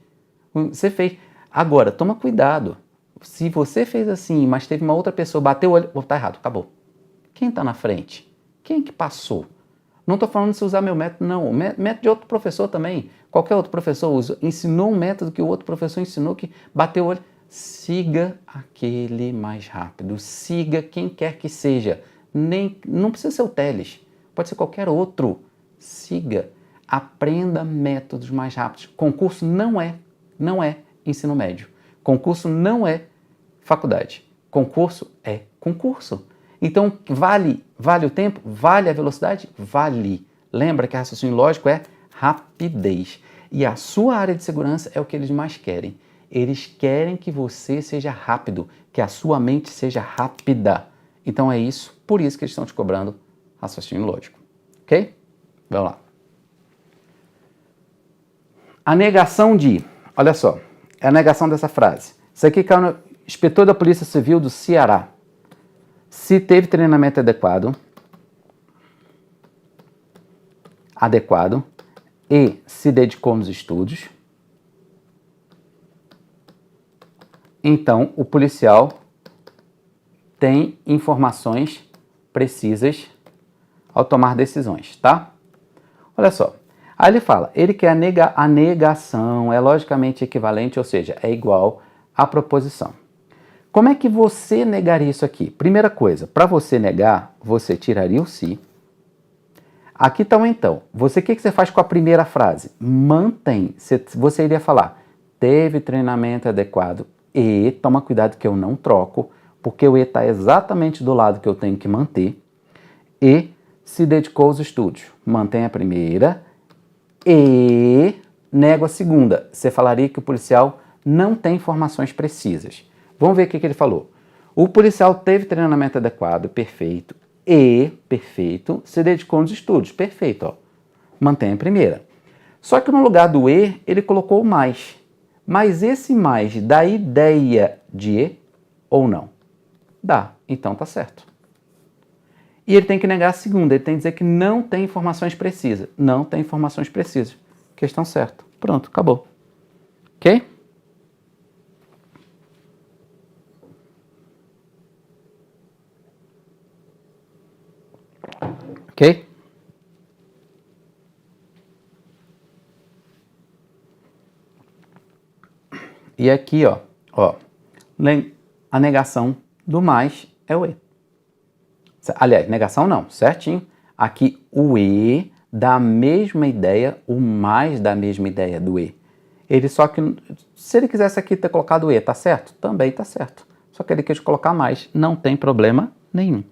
Você fez. Agora, toma cuidado. Se você fez assim, mas teve uma outra pessoa, bateu o olho, tá errado, acabou. Quem está na frente? Quem que passou? Não estou falando de você usar meu método, não. O método de outro professor também. Qualquer outro professor ensinou um método que o outro professor ensinou que bateu o olho. Siga aquele mais rápido, siga quem quer que seja. Não precisa ser o Teles, pode ser qualquer outro. Siga, aprenda métodos mais rápidos. Concurso não é ensino médio. Concurso não é faculdade. Concurso é concurso. Então, vale o tempo? Vale a velocidade? Vale. Lembra que raciocínio lógico é rapidez. E a sua área de segurança é o que eles mais querem. Eles querem que você seja rápido, que a sua mente seja rápida. Então é isso, por isso que eles estão te cobrando raciocínio lógico. Ok? Vamos lá. A negação de... Olha só, é a negação dessa frase. Isso aqui caiu no inspetor da Polícia Civil do Ceará. Se teve treinamento adequado e se dedicou nos estudos, então o policial tem informações precisas ao tomar decisões, tá? Olha só, aí ele fala, ele quer a negação, é logicamente equivalente, ou seja, é igual à proposição. Como é que você negaria isso aqui? Primeira coisa, para você negar, você tiraria o se. Aqui está o então. O que você faz com a primeira frase? Mantém. Você iria falar, teve treinamento adequado e, toma cuidado que eu não troco, porque o e está exatamente do lado que eu tenho que manter, e se dedicou aos estudos. Mantém a primeira e nego a segunda. Você falaria que o policial não tem informações precisas. Vamos ver o que ele falou. O policial teve treinamento adequado, perfeito, se dedicou nos estudos, perfeito, ó. Mantém a primeira. Só que no lugar do e, ele colocou o mais. Mas esse mais dá ideia de e ou não? Dá, então tá certo. E ele tem que negar a segunda, ele tem que dizer que não tem informações precisas. Não tem informações precisas. Questão certa. Pronto, acabou. Ok? Ok? E aqui, ó, a negação do mais é o e. Aliás, negação não, certinho. Aqui o e dá a mesma ideia, o mais da mesma ideia do e. Ele só que, se ele quisesse aqui ter colocado o e, tá certo? Também tá certo. Só que ele quis colocar mais, não tem problema nenhum.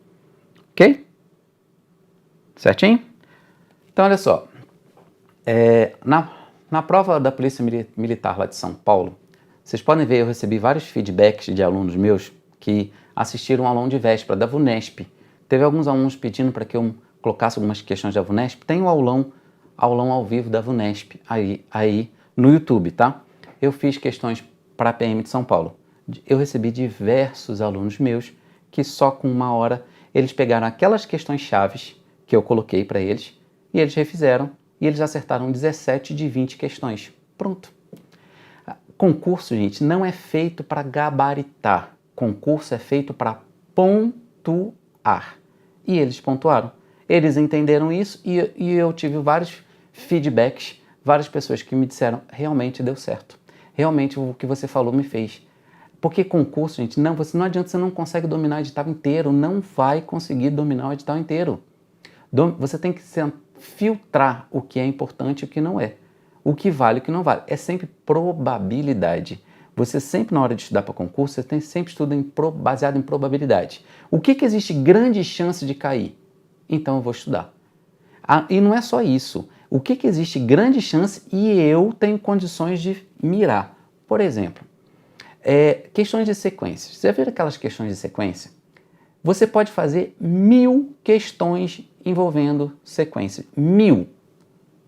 Ok? Certinho? Então, olha só. Na prova da Polícia Militar lá de São Paulo, vocês podem ver, eu recebi vários feedbacks de alunos meus que assistiram ao aulão de véspera da VUNESP. Teve alguns alunos pedindo para que eu colocasse algumas questões da VUNESP. Tem o aulão ao vivo da VUNESP aí no YouTube, tá? Eu fiz questões para a PM de São Paulo. Eu recebi diversos alunos meus que só com 1 hora eles pegaram aquelas questões chaves que eu coloquei para eles e eles refizeram e eles acertaram 17 de 20 questões. Pronto. Concurso, gente, não é feito para gabaritar. Concurso é feito para pontuar. E eles pontuaram. Eles entenderam isso e eu tive vários feedbacks, várias pessoas que me disseram, realmente deu certo. Realmente o que você falou me fez. Porque concurso, gente, não adianta, você não consegue dominar o edital inteiro, não vai conseguir dominar o edital inteiro. Você tem que filtrar o que é importante e o que não é. O que vale e o que não vale. É sempre probabilidade. Você sempre, na hora de estudar para concurso, você sempre estuda baseado em probabilidade. O que existe grande chance de cair? Então eu vou estudar. E não é só isso. O que existe grande chance e eu tenho condições de mirar. Por exemplo, questões de sequência. Você vê aquelas questões de sequência? Você pode fazer 1000 questões envolvendo sequência. 1000.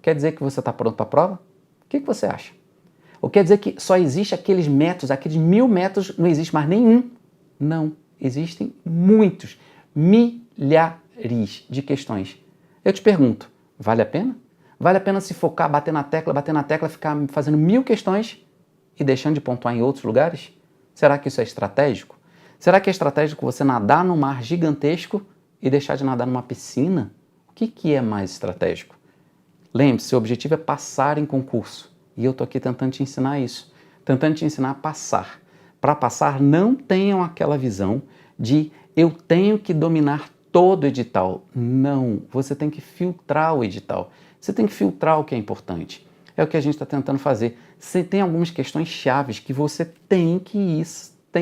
Quer dizer que você está pronto para a prova? O que você acha? Ou quer dizer que só existe aqueles métodos, aqueles 1000 métodos, não existe mais nenhum? Não, existem muitos, milhares de questões. Eu te pergunto, vale a pena? Vale a pena se focar, bater na tecla, ficar fazendo 1000 questões e deixando de pontuar em outros lugares? Será que isso é estratégico? Será que é estratégico você nadar num mar gigantesco e deixar de nadar numa piscina? O que é mais estratégico? Lembre-se, seu objetivo é passar em concurso. E eu estou aqui tentando te ensinar isso. Tentando te ensinar a passar. para passar não tenham aquela visão de eu tenho que dominar todo o edital. Não, você tem que filtrar o edital. Você tem que filtrar o que é importante. É o que a gente está tentando fazer. Você tem algumas questões chaves que você tem que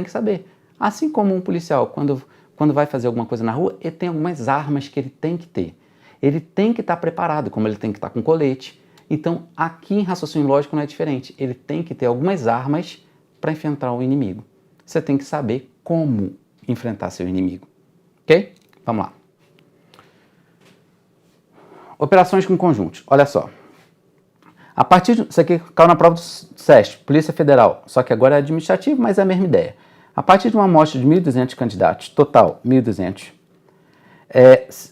saber. Assim como um policial, quando vai fazer alguma coisa na rua, ele tem algumas armas que ele tem que ter. Ele tem que estar preparado, como ele tem que estar com colete. Então, aqui em raciocínio lógico não é diferente. Ele tem que ter algumas armas para enfrentar o inimigo. Você tem que saber como enfrentar seu inimigo. Ok? Vamos lá. Operações com conjuntos. Olha só. A partir isso aqui caiu na prova do SESP, Polícia Federal, só que agora é administrativo, mas é a mesma ideia. A partir de uma amostra de 1.200 candidatos, total 1.200,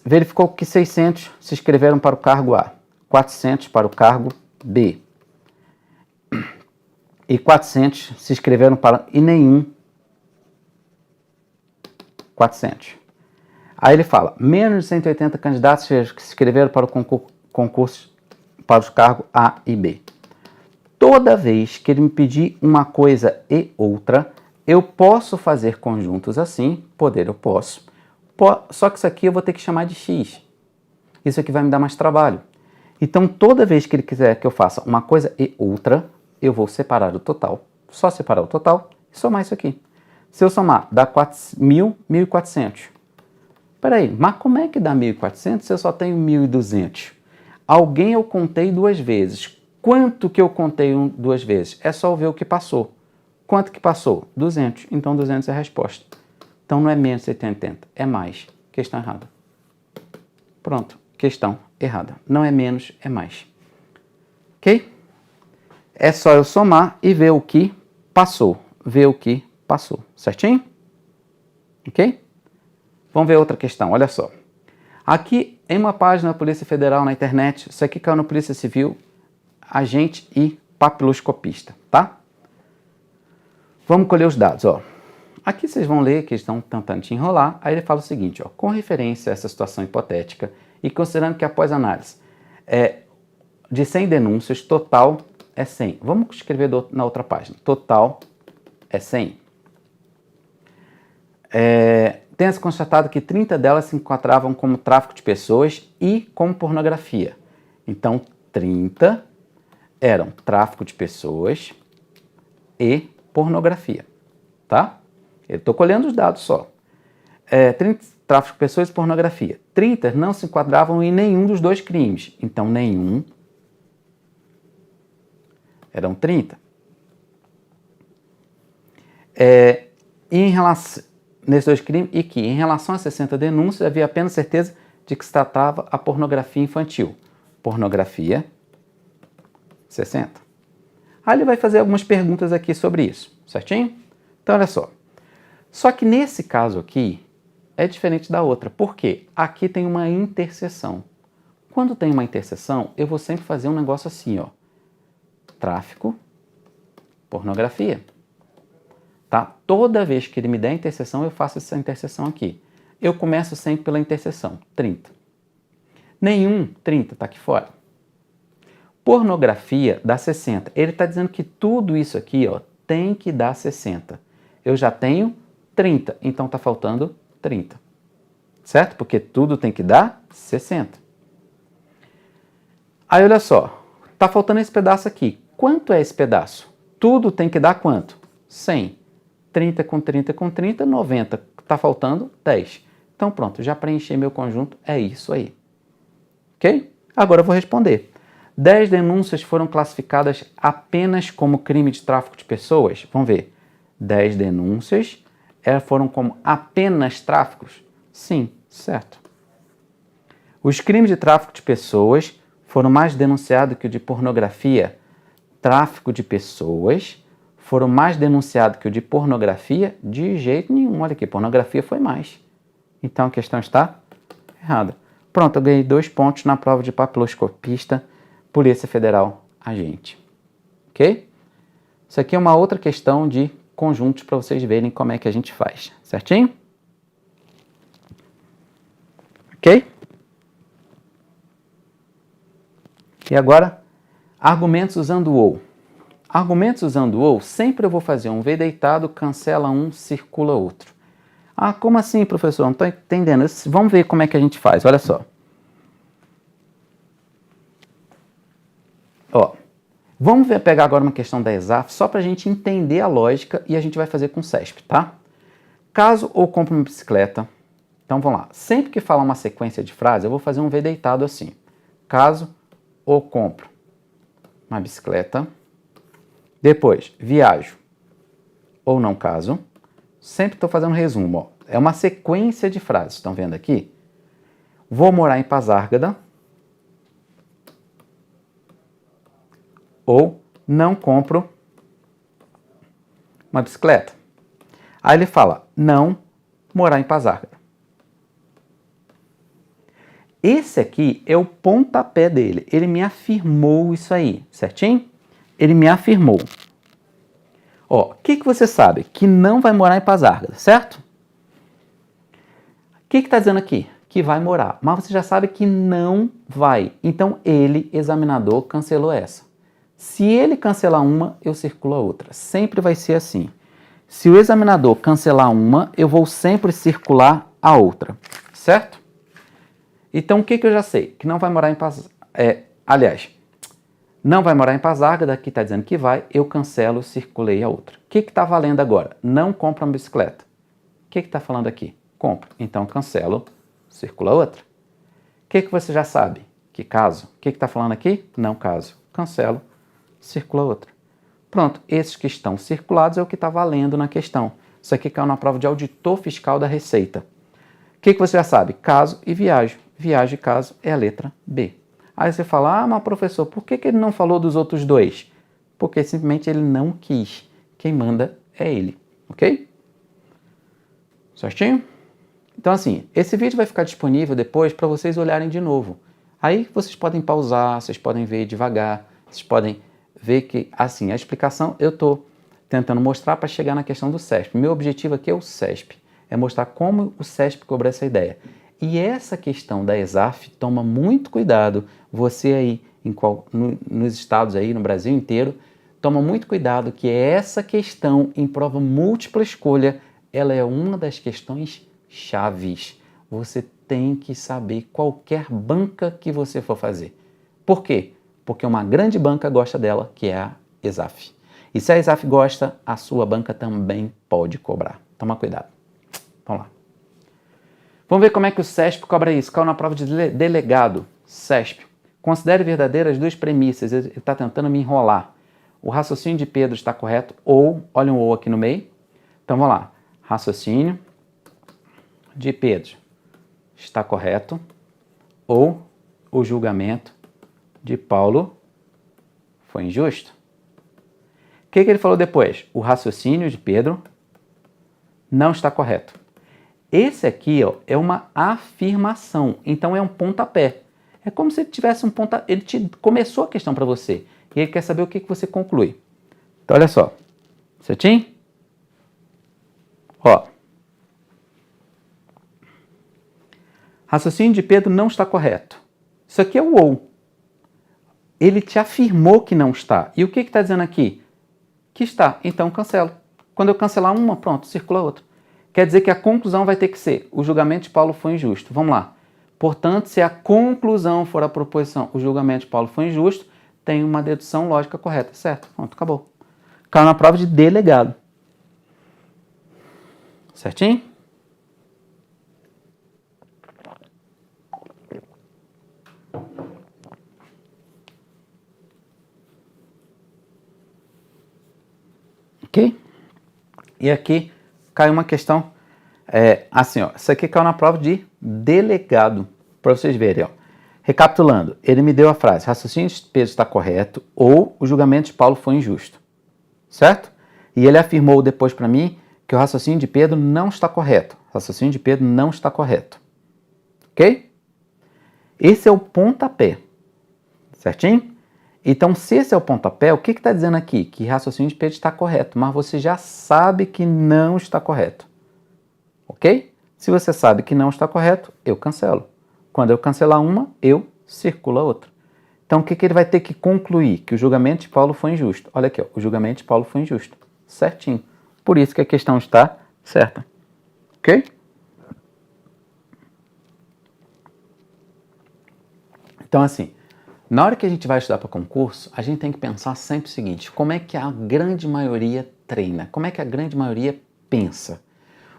verificou que 600 se inscreveram para o cargo A, 400 para o cargo B e 400 se inscreveram para e nenhum 400. Aí ele fala, menos de 180 candidatos que se inscreveram para o concurso para os cargos A e B. Toda vez que ele me pedir uma coisa e outra, eu posso fazer conjuntos assim, eu posso. Só que isso aqui eu vou ter que chamar de X. Isso aqui vai me dar mais trabalho. Então, toda vez que ele quiser que eu faça uma coisa e outra, eu vou separar o total. Só separar o total e somar isso aqui. Se eu somar, dá 1.000, 1.400. Peraí, mas como é que dá 1.400 se eu só tenho 1.200? Alguém eu contei duas vezes. Quanto que eu contei duas vezes? É só ver o que passou. Quanto que passou? 200. Então, 200 é a resposta. Então, não é menos 180, é mais. Questão errada. Pronto, questão errada. Não é menos, é mais. Ok? É só eu somar e ver o que passou. Ver o que passou. Certinho? Ok? Vamos ver outra questão, olha só. Aqui, em uma página da Polícia Federal na internet, isso aqui caiu na Polícia Civil, agente e papiloscopista, tá? Vamos colher os dados, ó. Aqui vocês vão ler que estão tentando te enrolar, aí ele fala o seguinte, ó, com referência a essa situação hipotética e considerando que após análise de 100 denúncias, total é 100. Vamos escrever na outra página, total é 100. Tenha-se constatado que 30 delas se enquadravam como tráfico de pessoas e como pornografia. Então, 30 eram tráfico de pessoas e pornografia, tá? Eu estou colhendo os dados só. 30 tráfico de pessoas e pornografia. 30 não se enquadravam em nenhum dos dois crimes. Então, nenhum eram 30. E em relação nesses dois crimes, e que, em relação a 60 denúncias, havia apenas certeza de que se tratava a pornografia infantil. Pornografia, 60. Aí ele vai fazer algumas perguntas aqui sobre isso, certinho? Então, olha só. Só que nesse caso aqui, é diferente da outra. Por quê? Aqui tem uma interseção. Quando tem uma interseção, eu vou sempre fazer um negócio assim, ó. Tráfico, pornografia. Tá? Toda vez que ele me der a interseção, eu faço essa interseção aqui. Eu começo sempre pela interseção, 30. Nenhum 30 está aqui fora. Pornografia dá 60. Ele está dizendo que tudo isso aqui, ó, tem que dar 60. Eu já tenho 30, então está faltando 30. Certo? Porque tudo tem que dar 60. Aí, olha só. Está faltando esse pedaço aqui. Quanto é esse pedaço? Tudo tem que dar quanto? 100. 30 com 30 com 30, 90. Está faltando 10. Então pronto, já preenchi meu conjunto, é isso aí. Ok? Agora eu vou responder. 10 denúncias foram classificadas apenas como crime de tráfico de pessoas? Vamos ver. 10 denúncias foram como apenas tráficos? Sim, certo. Os crimes de tráfico de pessoas foram mais denunciados que o de pornografia? Tráfico de pessoas foram mais denunciados que o de pornografia? De jeito nenhum. Olha aqui, pornografia foi mais. Então a questão está errada. Pronto, eu ganhei 2 pontos na prova de papiloscopista, Polícia Federal, agente. Ok? Isso aqui é uma outra questão de conjuntos para vocês verem como é que a gente faz. Certinho? Ok? E agora, argumentos usando o ou. Argumentos usando ou, sempre eu vou fazer um V deitado, cancela um, circula outro. Ah, como assim, professor? Não estou entendendo. Vamos ver como é que a gente faz, olha só. Ó, vamos pegar agora uma questão da ESAF, só para a gente entender a lógica e a gente vai fazer com o CESP, tá? Caso ou compre uma bicicleta, então vamos lá. Sempre que falar uma sequência de frases, eu vou fazer um V deitado assim. Caso ou compro uma bicicleta, depois viajo ou não caso, sempre estou fazendo um resumo, ó. É uma sequência de frases, estão vendo aqui? Vou morar em Pasárgada ou não compro uma bicicleta. Aí ele fala, não morar em Pasárgada. Esse aqui é o pontapé dele. Ele me afirmou isso aí, certinho? Ele me afirmou. Ó, o que você sabe? Que não vai morar em Pasárgada, certo? O que está dizendo aqui? Que vai morar. Mas você já sabe que não vai. Então ele, examinador, cancelou essa. Se ele cancelar uma, eu circulo a outra. Sempre vai ser assim. Se o examinador cancelar uma, eu vou sempre circular a outra, certo? Então, o que eu já sei? Que não vai morar em não vai morar em Pasárgada, aqui está dizendo que vai, eu cancelo, circulei a outra. O que está valendo agora? Não compra uma bicicleta. O que está falando aqui? Compra. Então, cancelo, circula a outra. O que você já sabe? Que caso. O que está falando aqui? Não caso. Cancelo, circula a outra. Pronto, esses que estão circulados é o que está valendo na questão. Isso aqui caiu na prova de auditor fiscal da Receita. O que você já sabe? Caso e viagem. Viagem e caso é a letra B. Aí você fala, ah, mas professor, por que ele não falou dos outros dois? Porque simplesmente ele não quis. Quem manda é ele, ok? Certinho? Então assim, esse vídeo vai ficar disponível depois para vocês olharem de novo. Aí vocês podem pausar, vocês podem ver devagar, vocês podem ver que, assim, a explicação eu estou tentando mostrar para chegar na questão do CESP. Meu objetivo aqui é o CESP, é mostrar como o CESP cobrou essa ideia. E essa questão da ESAF, toma muito cuidado, você aí nos estados aí, no Brasil inteiro, toma muito cuidado que essa questão em prova múltipla escolha, ela é uma das questões chaves. Você tem que saber qualquer banca que você for fazer. Por quê? Porque uma grande banca gosta dela, que é a ESAF. E se a ESAF gosta, a sua banca também pode cobrar. Toma cuidado. Vamos lá. Vamos ver como é que o CESP cobra isso. Caiu na prova de delegado. CESP. Considere verdadeiras duas premissas. Ele está tentando me enrolar. O raciocínio de Pedro está correto ou, olha um ou aqui no meio. Então vamos lá. Raciocínio de Pedro está correto ou o julgamento de Paulo foi injusto. O que ele falou depois? O raciocínio de Pedro não está correto. Esse aqui, ó, é uma afirmação, então é um pontapé. É como se ele tivesse um pontapé, começou a questão para você e ele quer saber o que você conclui. Então, olha só, certinho? Ó, raciocínio de Pedro não está correto. Isso aqui é o ou. Ele te afirmou que não está. E o que está dizendo aqui? Que está, então cancelo. Quando eu cancelar uma, pronto, circula outra. Quer dizer que a conclusão vai ter que ser, o julgamento de Paulo foi injusto. Vamos lá. Portanto, se a conclusão for a proposição, o julgamento de Paulo foi injusto, tem uma dedução lógica correta, certo? Pronto, acabou. Caiu na prova de delegado. Certinho? Ok? E aqui cai uma questão, assim, ó, isso aqui caiu na prova de delegado, para vocês verem, ó. Recapitulando, ele me deu a frase, raciocínio de Pedro está correto ou o julgamento de Paulo foi injusto, certo? E ele afirmou depois para mim que o raciocínio de Pedro não está correto, o raciocínio de Pedro não está correto, ok? Esse é o pontapé, certinho? Então, se esse é o pontapé, o que está dizendo aqui? Que raciocínio de Pedro está correto, mas você já sabe que não está correto. Ok? Se você sabe que não está correto, eu cancelo. Quando eu cancelar uma, eu circulo a outra. Então, o que ele vai ter que concluir? Que o julgamento de Paulo foi injusto. Olha aqui, ó, o julgamento de Paulo foi injusto. Certinho. Por isso que a questão está certa. Ok? Então, assim, na hora que a gente vai estudar para concurso, a gente tem que pensar sempre o seguinte: como é que a grande maioria treina? Como é que a grande maioria pensa?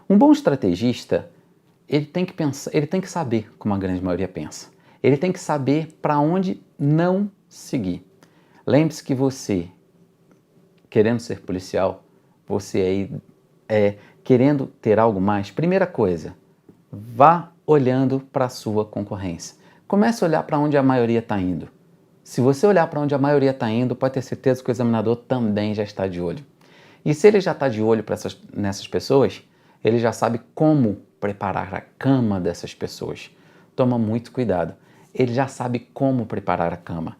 Um bom estrategista, ele tem que pensar, ele tem que saber como a grande maioria pensa. Ele tem que saber para onde não seguir. Lembre-se que você, querendo ser policial, você aí querendo ter algo mais, primeira coisa, vá olhando para a sua concorrência. Comece a olhar para onde a maioria está indo. Se você olhar para onde a maioria está indo, pode ter certeza que o examinador também já está de olho. E se ele já está de olho nessas pessoas, ele já sabe como preparar a cama dessas pessoas. Toma muito cuidado. Ele já sabe como preparar a cama.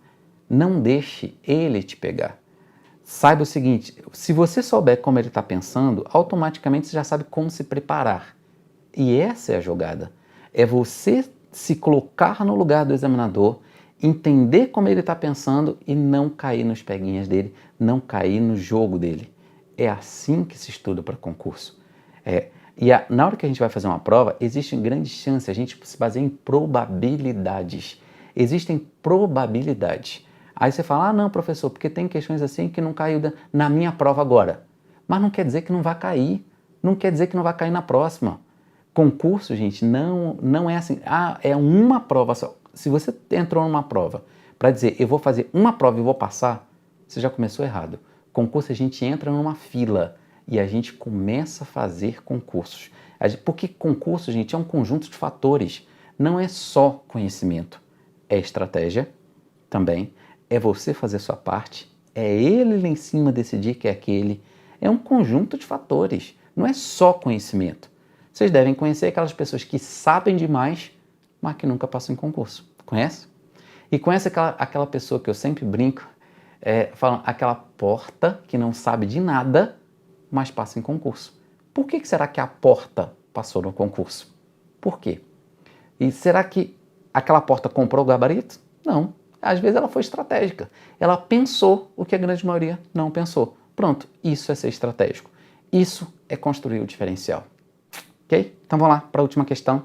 Não deixe ele te pegar. Saiba o seguinte, se você souber como ele está pensando, automaticamente você já sabe como se preparar. E essa é a jogada. É você se colocar no lugar do examinador, entender como ele está pensando e não cair nos peguinhas dele, não cair no jogo dele. É assim que se estuda para concurso. Na hora que a gente vai fazer uma prova, existem grandes chances, a gente se baseia em probabilidades. Existem probabilidades. Aí você fala, ah não professor, porque tem questões assim que não caiu na minha prova agora. Mas não quer dizer que não vai cair, não quer dizer que não vai cair na próxima. Concurso, gente, não é assim, é uma prova só. Se você entrou numa prova para dizer, eu vou fazer uma prova e vou passar, você já começou errado. Concurso, a gente entra numa fila e a gente começa a fazer concursos. Porque concurso, gente, é um conjunto de fatores. Não é só conhecimento. É estratégia também. É você fazer sua parte. É ele lá em cima decidir que é aquele. É um conjunto de fatores. Não é só conhecimento. Vocês devem conhecer aquelas pessoas que sabem demais, mas que nunca passam em concurso. Conhece? E conhece aquela pessoa que eu sempre brinco, falam, aquela porta que não sabe de nada, mas passa em concurso. Por que será que a porta passou no concurso? Por quê? E será que aquela porta comprou o gabarito? Não. Às vezes ela foi estratégica. Ela pensou o que a grande maioria não pensou. Pronto, isso é ser estratégico. Isso é construir o diferencial. Ok? Então vamos lá para a última questão.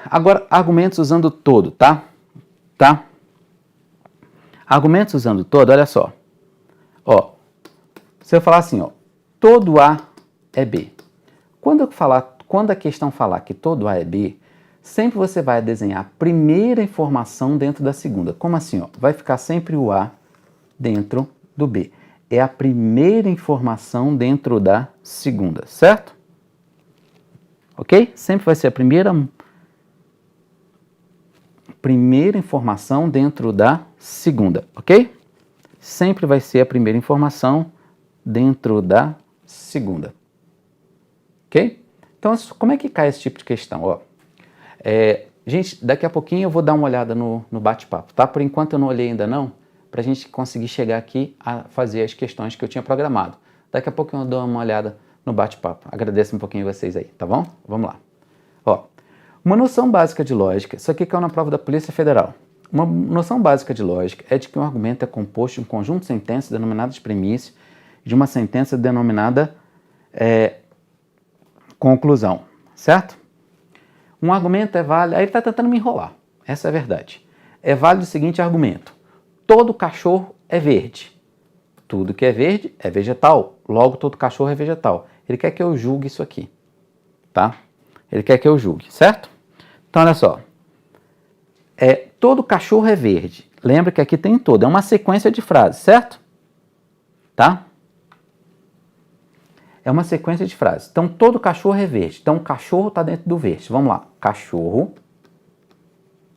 Agora, argumentos usando todo, tá? Argumentos usando todo, olha só. Ó, se eu falar assim, ó, todo A é B. Quando a questão falar que todo A é B, sempre você vai desenhar a primeira informação dentro da segunda. Como assim? Ó? Vai ficar sempre o A dentro do B. É a primeira informação dentro da segunda, certo? Ok? Sempre vai ser a primeira informação dentro da segunda, ok? Sempre vai ser a primeira informação dentro da segunda, ok? Então, como é que cai esse tipo de questão? Ó, gente, daqui a pouquinho eu vou dar uma olhada no bate-papo, tá? Por enquanto eu não olhei ainda não, para a gente conseguir chegar aqui a fazer as questões que eu tinha programado. Daqui a pouco eu dou uma olhada no bate-papo. Agradeço um pouquinho vocês aí, tá bom? Vamos lá. Ó, uma noção básica de lógica, isso aqui caiu na prova da Polícia Federal. Uma noção básica de lógica é de que um argumento é composto de um conjunto de sentenças denominadas premissa e de uma sentença denominada conclusão, certo? Um argumento é válido, aí ele está tentando me enrolar, essa é a verdade. É válido o seguinte argumento: todo cachorro é verde. Tudo que é verde é vegetal, logo todo cachorro é vegetal. Ele quer que eu julgue isso aqui, tá? Ele quer que eu julgue, certo? Então, olha só. Todo cachorro é verde. Lembra que aqui tem todo. É uma sequência de frases, certo? Tá? É uma sequência de frases. Então, todo cachorro é verde. Então, o cachorro está dentro do verde. Vamos lá. Cachorro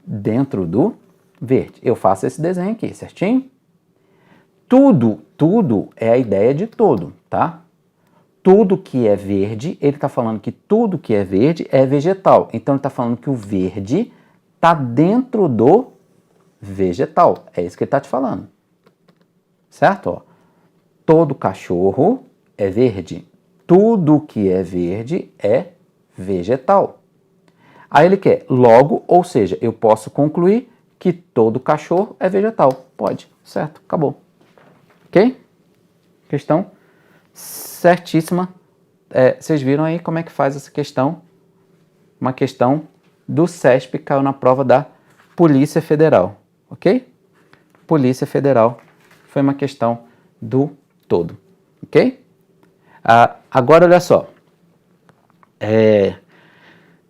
dentro do verde. Eu faço esse desenho aqui, certinho? Tudo é a ideia de todo, tá? Tudo que é verde, ele está falando que tudo que é verde é vegetal. Então, ele está falando que o verde está dentro do vegetal. É isso que ele está te falando. Certo? Ó, todo cachorro é verde. Tudo que é verde é vegetal. Aí ele quer logo, ou seja, eu posso concluir que todo cachorro é vegetal. Pode, certo, acabou. Ok? Questão certíssima. Vocês viram aí como é que faz essa questão? Uma questão do CESP, caiu na prova da Polícia Federal. Ok? Polícia Federal foi uma questão do todo. Ok? Agora, olha só.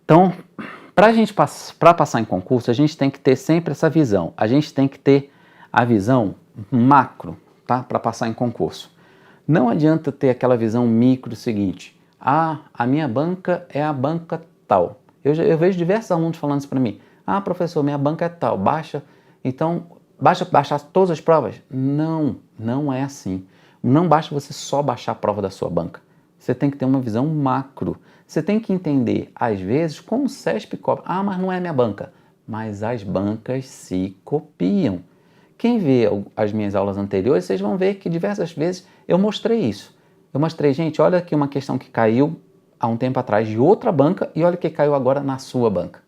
Então, para passar em concurso, a gente tem que ter sempre essa visão. A gente tem que ter a visão macro, tá? Para passar em concurso. Não adianta ter aquela visão micro seguinte. A minha banca é a banca tal. Eu vejo diversos alunos falando isso para mim. Professor, minha banca é tal. Baixa, então, baixar todas as provas? Não, não é assim. Não basta você só baixar a prova da sua banca. Você tem que ter uma visão macro. Você tem que entender, às vezes, como o CESP cobra. Mas não é minha banca. Mas as bancas se copiam. Quem vê as minhas aulas anteriores, vocês vão ver que diversas vezes eu mostrei isso. Eu mostrei, gente, olha aqui uma questão que caiu há um tempo atrás de outra banca e olha o que caiu agora na sua banca.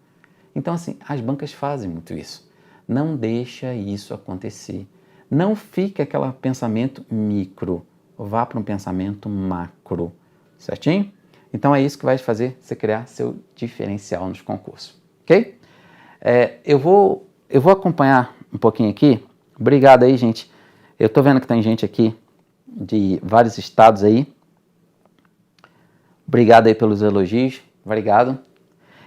Então, assim, as bancas fazem muito isso. Não deixa isso acontecer. Não fique aquele pensamento micro. Vá para um pensamento macro. Certinho? Então, é isso que vai fazer você criar seu diferencial nos concursos. Ok? Eu vou acompanhar um pouquinho aqui. Obrigado aí, gente. Eu tô vendo que tem gente aqui de vários estados aí. Obrigado aí pelos elogios. Obrigado.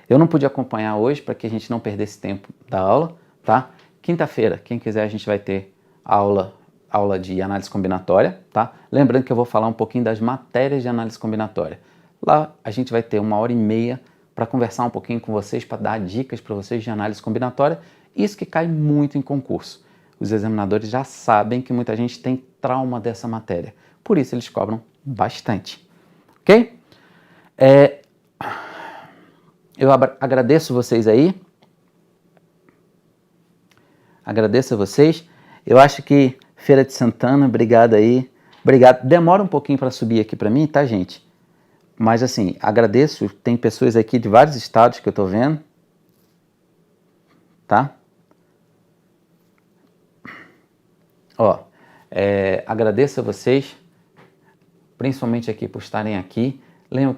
Eu não pude acompanhar hoje para que a gente não perdesse tempo da aula, tá? Quinta-feira, quem quiser, a gente vai ter aula de análise combinatória, tá? Lembrando que eu vou falar um pouquinho das matérias de análise combinatória. Lá a gente vai ter 1h30 para conversar um pouquinho com vocês, para dar dicas para vocês de análise combinatória. Isso que cai muito em concurso. Os examinadores já sabem que muita gente tem trauma dessa matéria. Por isso eles cobram bastante. Ok? Eu agradeço vocês aí. Agradeço a vocês. Eu acho que Feira de Santana, obrigado aí. Obrigado. Demora um pouquinho para subir aqui para mim, tá, gente? Mas assim, agradeço. Tem pessoas aqui de vários estados que eu tô vendo. Tá? Agradeço a vocês, principalmente aqui por estarem aqui,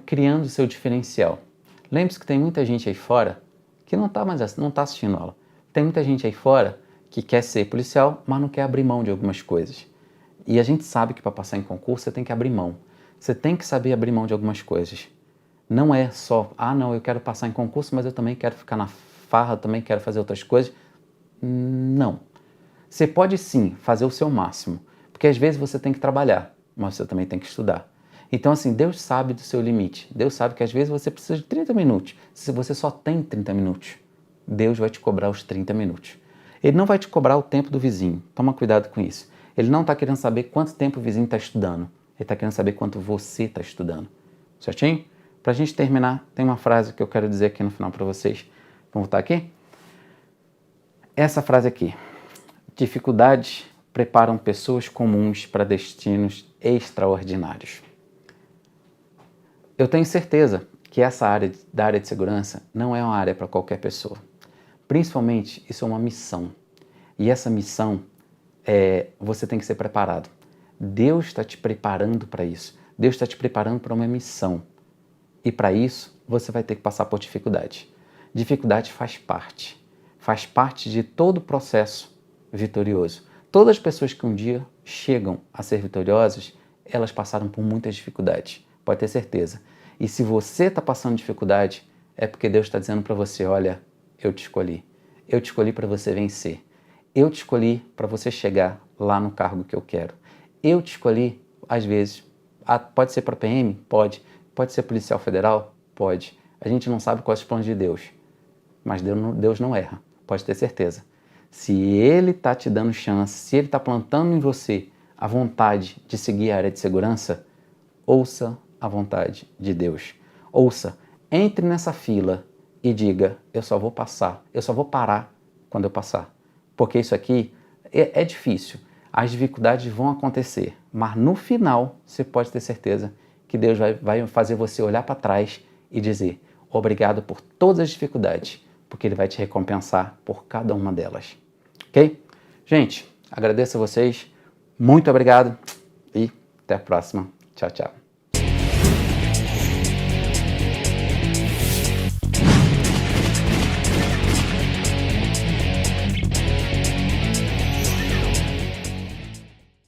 criando o seu diferencial. Lembre-se que tem muita gente aí fora que não está assistindo aula. Tem muita gente aí fora que quer ser policial, mas não quer abrir mão de algumas coisas. E a gente sabe que para passar em concurso você tem que abrir mão. Você tem que saber abrir mão de algumas coisas. Não é só, não, eu quero passar em concurso, mas eu também quero ficar na farra, eu também quero fazer outras coisas. Não. Você pode sim fazer o seu máximo, porque às vezes você tem que trabalhar, mas você também tem que estudar. Então assim, Deus sabe do seu limite. Deus sabe que às vezes você precisa de 30 minutos. Se você só tem 30 minutos, Deus vai te cobrar os 30 minutos. Ele não vai te cobrar o tempo do vizinho. Toma cuidado com isso. Ele não está querendo saber quanto tempo o vizinho está estudando. Ele está querendo saber quanto você está estudando. Certinho? Para a gente terminar, tem uma frase que eu quero dizer aqui no final para vocês. Vamos voltar aqui? Essa frase aqui. Dificuldades preparam pessoas comuns para destinos extraordinários. Eu tenho certeza que essa área da área de segurança não é uma área para qualquer pessoa. Principalmente, isso é uma missão. E essa missão, você tem que ser preparado. Deus está te preparando para isso. Deus está te preparando para uma missão. E para isso, você vai ter que passar por dificuldade. Dificuldade faz parte. Faz parte de todo o processo vitorioso. Todas as pessoas que um dia chegam a ser vitoriosas, elas passaram por muitas dificuldades. Pode ter certeza. E se você está passando dificuldade, é porque Deus está dizendo para você, olha, eu te escolhi. Eu te escolhi para você vencer. Eu te escolhi para você chegar lá no cargo que eu quero. Eu te escolhi, às vezes, pode ser para PM? Pode. Pode ser policial federal? Pode. A gente não sabe quais os planos de Deus, mas Deus não erra, pode ter certeza. Se Ele está te dando chance, se Ele está plantando em você a vontade de seguir a área de segurança, ouça a vontade de Deus. Ouça, entre nessa fila e diga, eu só vou passar, eu só vou parar quando eu passar. Porque isso aqui é difícil, as dificuldades vão acontecer, mas no final você pode ter certeza que Deus vai fazer você olhar para trás e dizer, obrigado por todas as dificuldades, porque Ele vai te recompensar por cada uma delas. ok? Gente, agradeço a vocês, muito obrigado e até a próxima. Tchau, tchau.